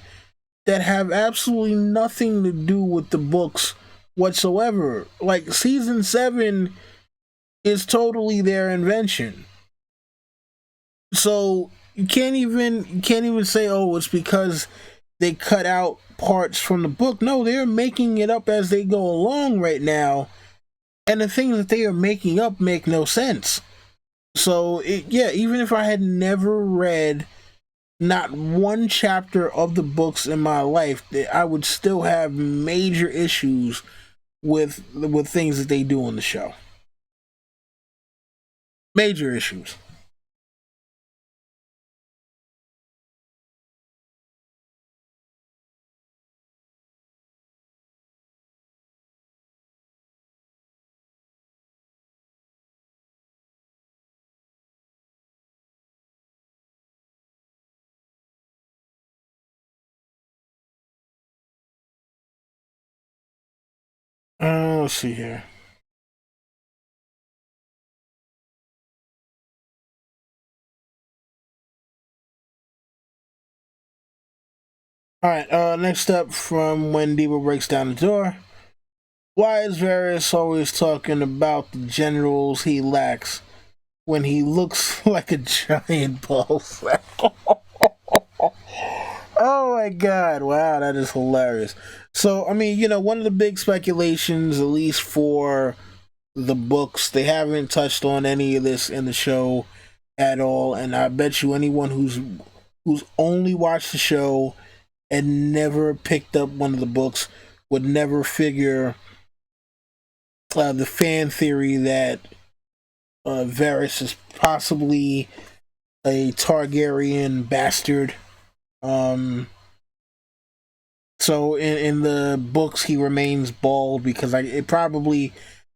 that have absolutely nothing to do with the books whatsoever. Like season 7 is totally their invention. So you can't even say, oh, it's because they cut out parts from the book. No, they're making it up as they go along right now, and the things that they are making up make no sense. So yeah, even if I had never read not one chapter of the books in my life, I would still have major issues with things that they do on the show. Major issues. Let's see here. All right. Next up from when Debo breaks down the door. Why is Varys always talking about the generals he lacks when he looks like a giant ball sack? Oh my god, wow, that is hilarious. So, I mean, you know, one of the big speculations, at least for the books, they haven't touched on any of this in the show at all, and I bet you anyone who's only watched the show and never picked up one of the books would never figure the fan theory that Varys is possibly a Targaryen bastard. Um, so in the books, he remains bald because it probably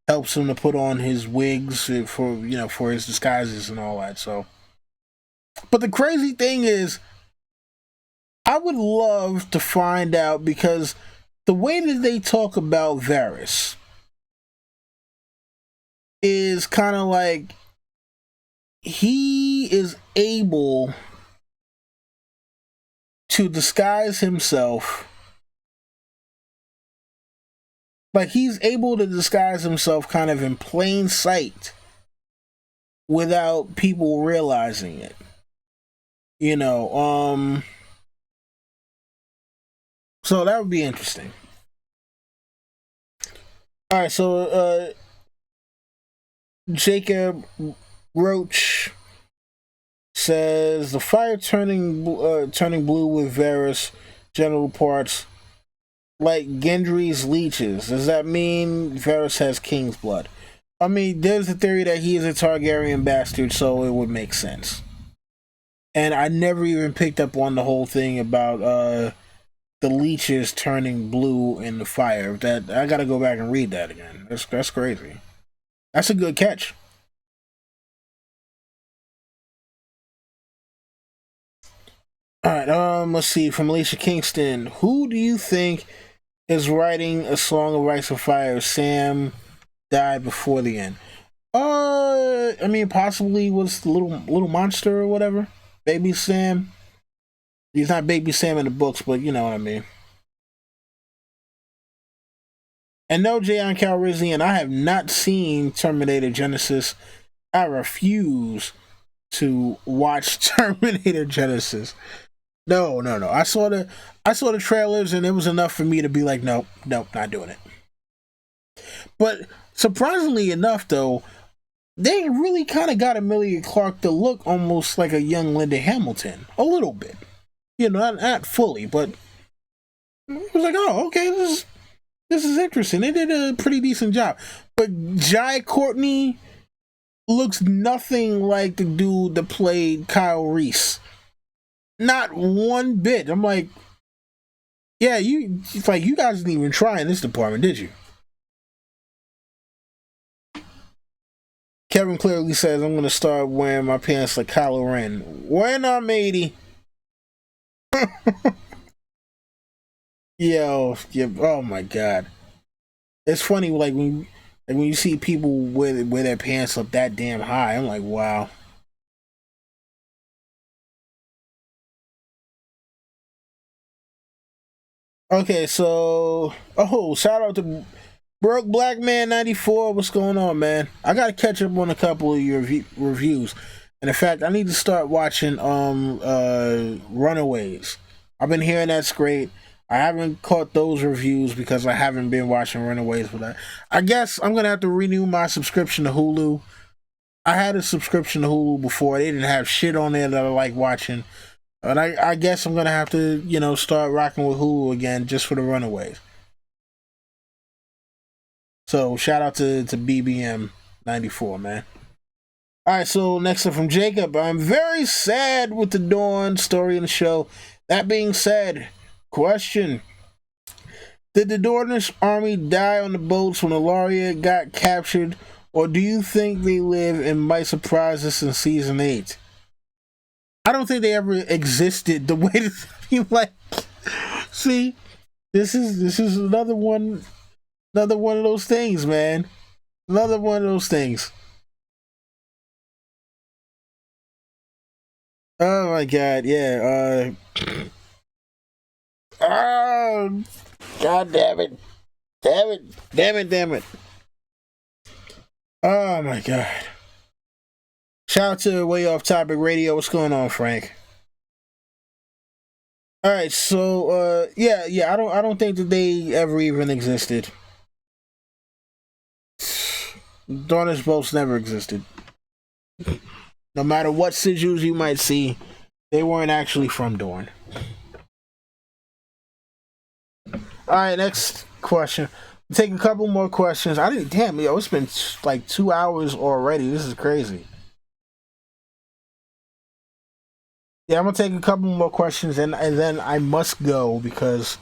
helps him to put on his wigs for, you know, for his disguises and all that. So, but the crazy thing is, I would love to find out, because the way that they talk about Varys is kind of like he is able to disguise himself. Like he's able to disguise himself kind of in plain sight without people realizing it. You know, so that would be interesting. All right, so Jacob Roach says the fire turning blue with Varys genital parts like Gendry's leeches. Does that mean Varys has king's blood? I mean, there's a theory that he is a Targaryen bastard, so it would make sense. And I never even picked up on the whole thing about the leeches turning blue in the fire. That I gotta go back and read that again. That's crazy. That's a good catch. All right, let's see. From Alicia Kingston, who do you think is writing A Song of Ice and Fire? Sam died before the end. I mean, possibly was the little monster or whatever. Baby Sam. He's not Baby Sam in the books, but you know what I mean. And no, Jayon Calrissian, I have not seen Terminator Genesis. I refuse to watch Terminator Genesis. No. I saw the trailers, and it was enough for me to be like, nope, not doing it. But surprisingly enough, though, they really kind of got Emilia Clarke to look almost like a young Linda Hamilton, a little bit. You know, not fully, but it was like, oh, okay, this is interesting. They did a pretty decent job. But Jai Courtney looks nothing like the dude that played Kyle Reese. Not one bit. I'm like, yeah, you guys didn't even try in this department, did you? Kevin clearly says, I'm going to start wearing my pants like Kylo Ren. When I'm 80. Yo, yeah, oh my god. It's funny, when you see people wear their pants up that damn high. I'm like, wow. Okay, so shout out to Broke Black Man 94. What's going on, man? I gotta catch up on a couple of your reviews. And in fact, I need to start watching Runaways. I've been hearing that's great. I haven't caught those reviews because I haven't been watching Runaways, but I guess I'm gonna have to renew my subscription to Hulu. I had a subscription to Hulu before. They didn't have shit on there that I like watching. But I guess I'm gonna have to, start rocking with Hulu again just for the Runaways. So shout out to BBM 94, man. All right, so next up from Jacob, I'm very sad with the Dawn story in the show. That being said, question: did the Dornish army die on the boats when Ilaria got captured, or do you think they live and might surprise us in season 8? I don't think they ever existed the way that you like. See, this is another one of those things, man. Another one of those things. Oh my god, yeah. Oh, god damn it. Damn it. Damn it, damn it. Oh my god. Shout out to Way Off Topic Radio. What's going on, Frank? Alright, so yeah, I don't think that they ever even existed. Dornish boats never existed. No matter what sigils you might see, they weren't actually from Dorne. Alright, next question. Take a couple more questions. I didn't. Damn, yo, it's been like 2 hours already. This is crazy. Yeah, I'm gonna take a couple more questions and then I must go because,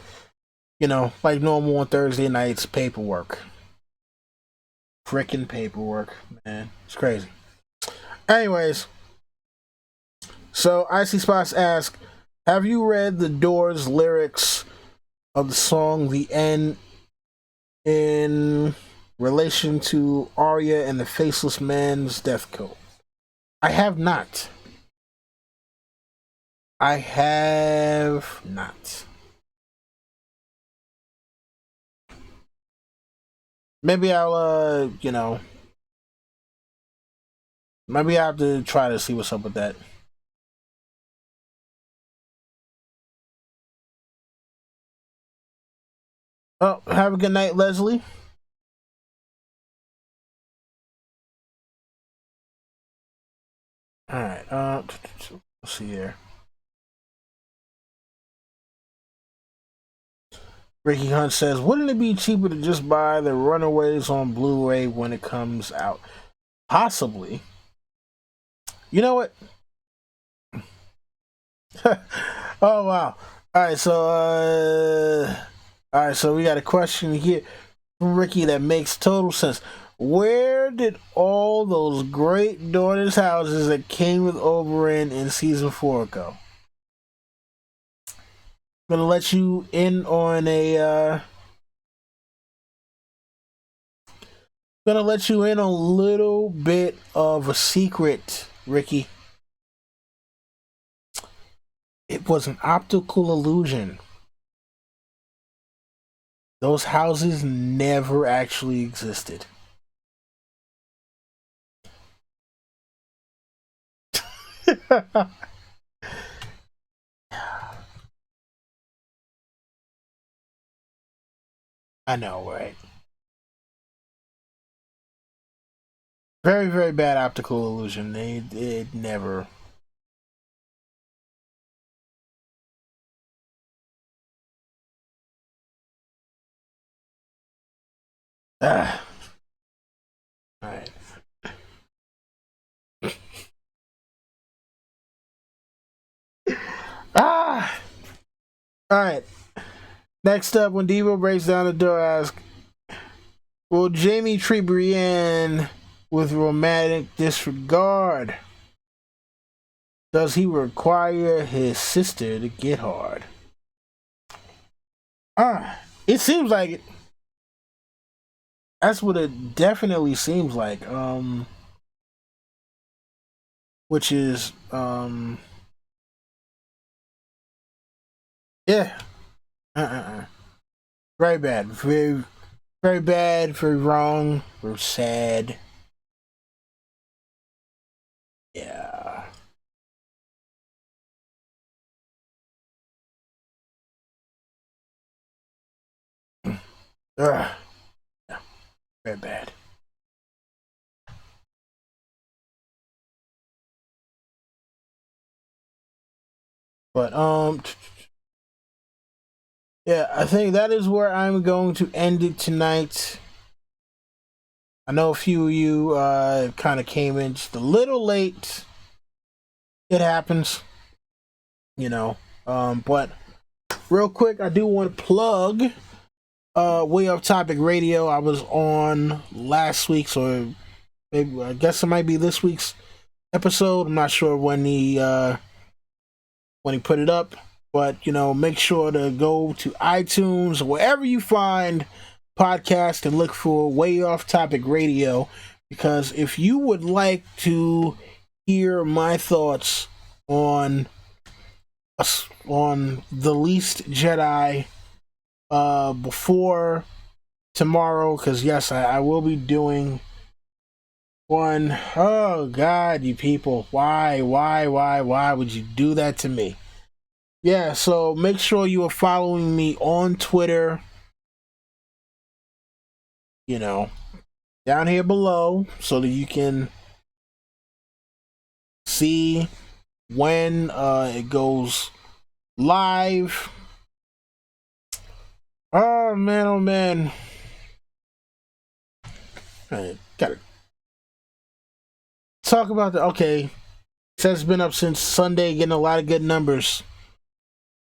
like normal on Thursday nights, paperwork. Freaking paperwork, man. It's crazy. Anyways, so Icy Spots asks, have you read the Doors lyrics of the song The End in relation to Arya and the Faceless Man's death coat? I have not. I have not. Maybe I'll, maybe I have to try to see what's up with that. Oh, have a good night, Leslie. All right. Let's see here. Ricky Hunt says, wouldn't it be cheaper to just buy the Runaways on Blu-ray when it comes out? Possibly. You know what? Oh wow. All right, so we got a question here from Ricky that makes total sense. Where did all those great Dornish houses that came with Oberyn in season 4 go? Gonna let you in on gonna let you in on a little bit of a secret, Ricky. It was an optical illusion. Those houses never actually existed. I know, right? Very, very bad optical illusion. It never. Ah. All right. Ah. All right. Next up, when Devo breaks down the door, asks, "Will Jamie treat Brienne with romantic disregard? Does he require his sister to get hard? It seems like it. That's what it definitely seems like. Which is yeah. Very bad. Very very bad, very wrong, very sad. Yeah. Ugh. Yeah, very bad. But yeah, I think that is where I'm going to end it tonight. I know a few of you kind of came in just a little late. It happens, you know. But real quick, I do want to plug Way Off Topic Radio. I was on last week's, or maybe I guess it might be this week's episode. I'm not sure when he put it up, but make sure to go to iTunes or wherever you find podcast and look for Way Off Topic Radio, because if you would like to hear my thoughts on the Least Jedi before tomorrow, because yes, I will be doing one. Oh God, you people, why would you do that to me? Yeah, so make sure you are following me on Twitter, down here below, so that you can see when it goes live. Oh man, oh man. Gotta talk about the okay. Says it's been up since Sunday, getting a lot of good numbers.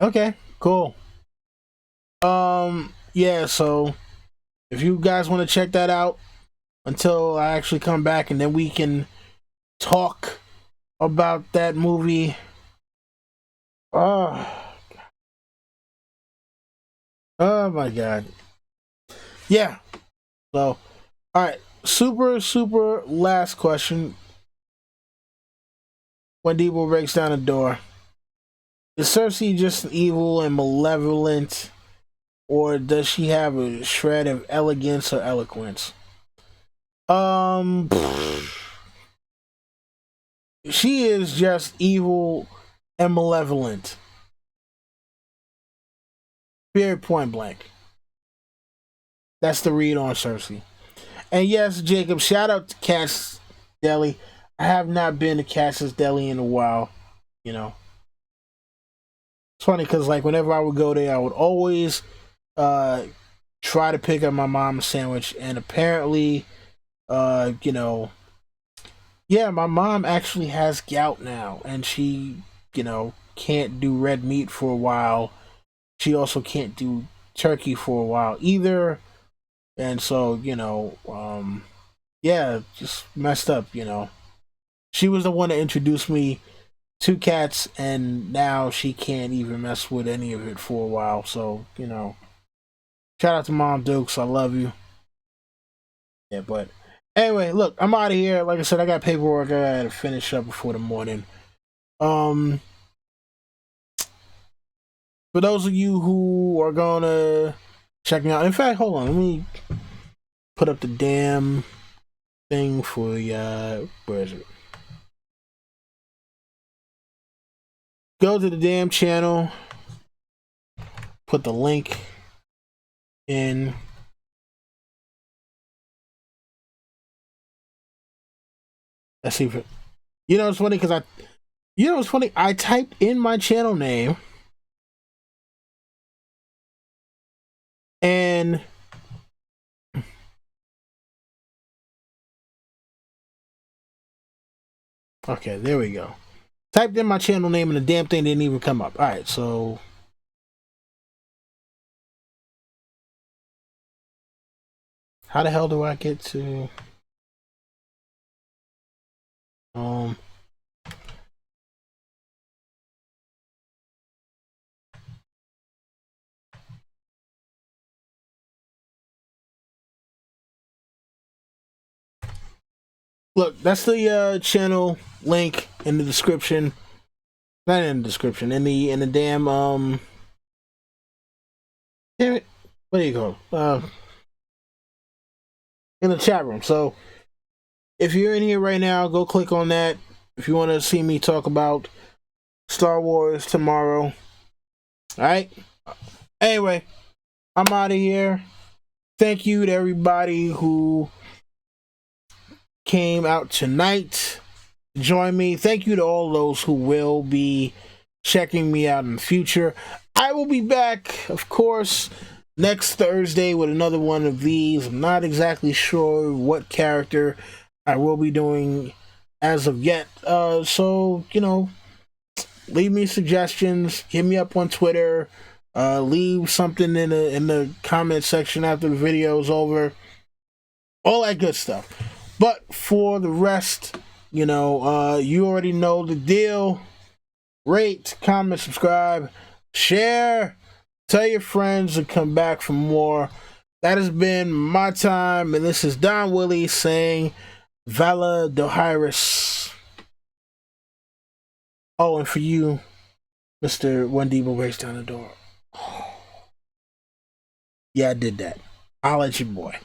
Okay, cool. Yeah, so if you guys want to check that out until I actually come back, and then we can talk about that movie. Oh, oh my God. Yeah. So, all right. Super last question. When Debo breaks down the door, is Cersei just evil and malevolent, or does she have a shred of elegance or eloquence? Um, she is just evil and malevolent. Very point blank. That's the read on Cersei. And yes, Jacob, shout out to Cass Deli. I have not been to Cass's Deli in a while. It's funny because like whenever I would go there, I would always uh try to pick up my mom's sandwich, and apparently, uh, you know, yeah, my mom actually has gout now, and she, can't do red meat for a while. She also can't do turkey for a while either, and so yeah, just messed up. She was the one that introduced me to cats, and now she can't even mess with any of it for a while. So shout out to Mom Dukes, I love you. Yeah, but anyway, look, I'm out of here. Like I said, I got paperwork I gotta finish up before the morning. Um, for those of you who are gonna check me out, in fact, hold on, let me put up the damn thing for where is it? Go to the damn channel, put the link in. Let's see if it. It's funny because it's funny. I typed in my channel name, and okay, there we go. Typed in my channel name, and the damn thing didn't even come up. All right, so how the hell do I get to? Um, Look, that's the channel link in the description. Not in the description, in the damn damn it, what do you go? In the chat room. So if you're in here right now, go click on that. If you want to see me talk about Star Wars tomorrow. Alright? Anyway, I'm out of here. Thank you to everybody who came out tonight. Join me. Thank you to all those who will be checking me out in the future. I will be back, of course, next Thursday with another one of these. I'm not exactly sure what character I will be doing as of yet. So, you know, leave me suggestions. Hit me up on Twitter. Leave something in the comment section after the video is over. All that good stuff. But for the rest, you know, you already know the deal. Rate, comment, subscribe, share, tell your friends, and come back for more. That has been my time, and this is Don Willie saying Vala Dohiris. Oh, and for you, Mr. Wendigo breaks down the door. Yeah, I did that. I'll let you boy.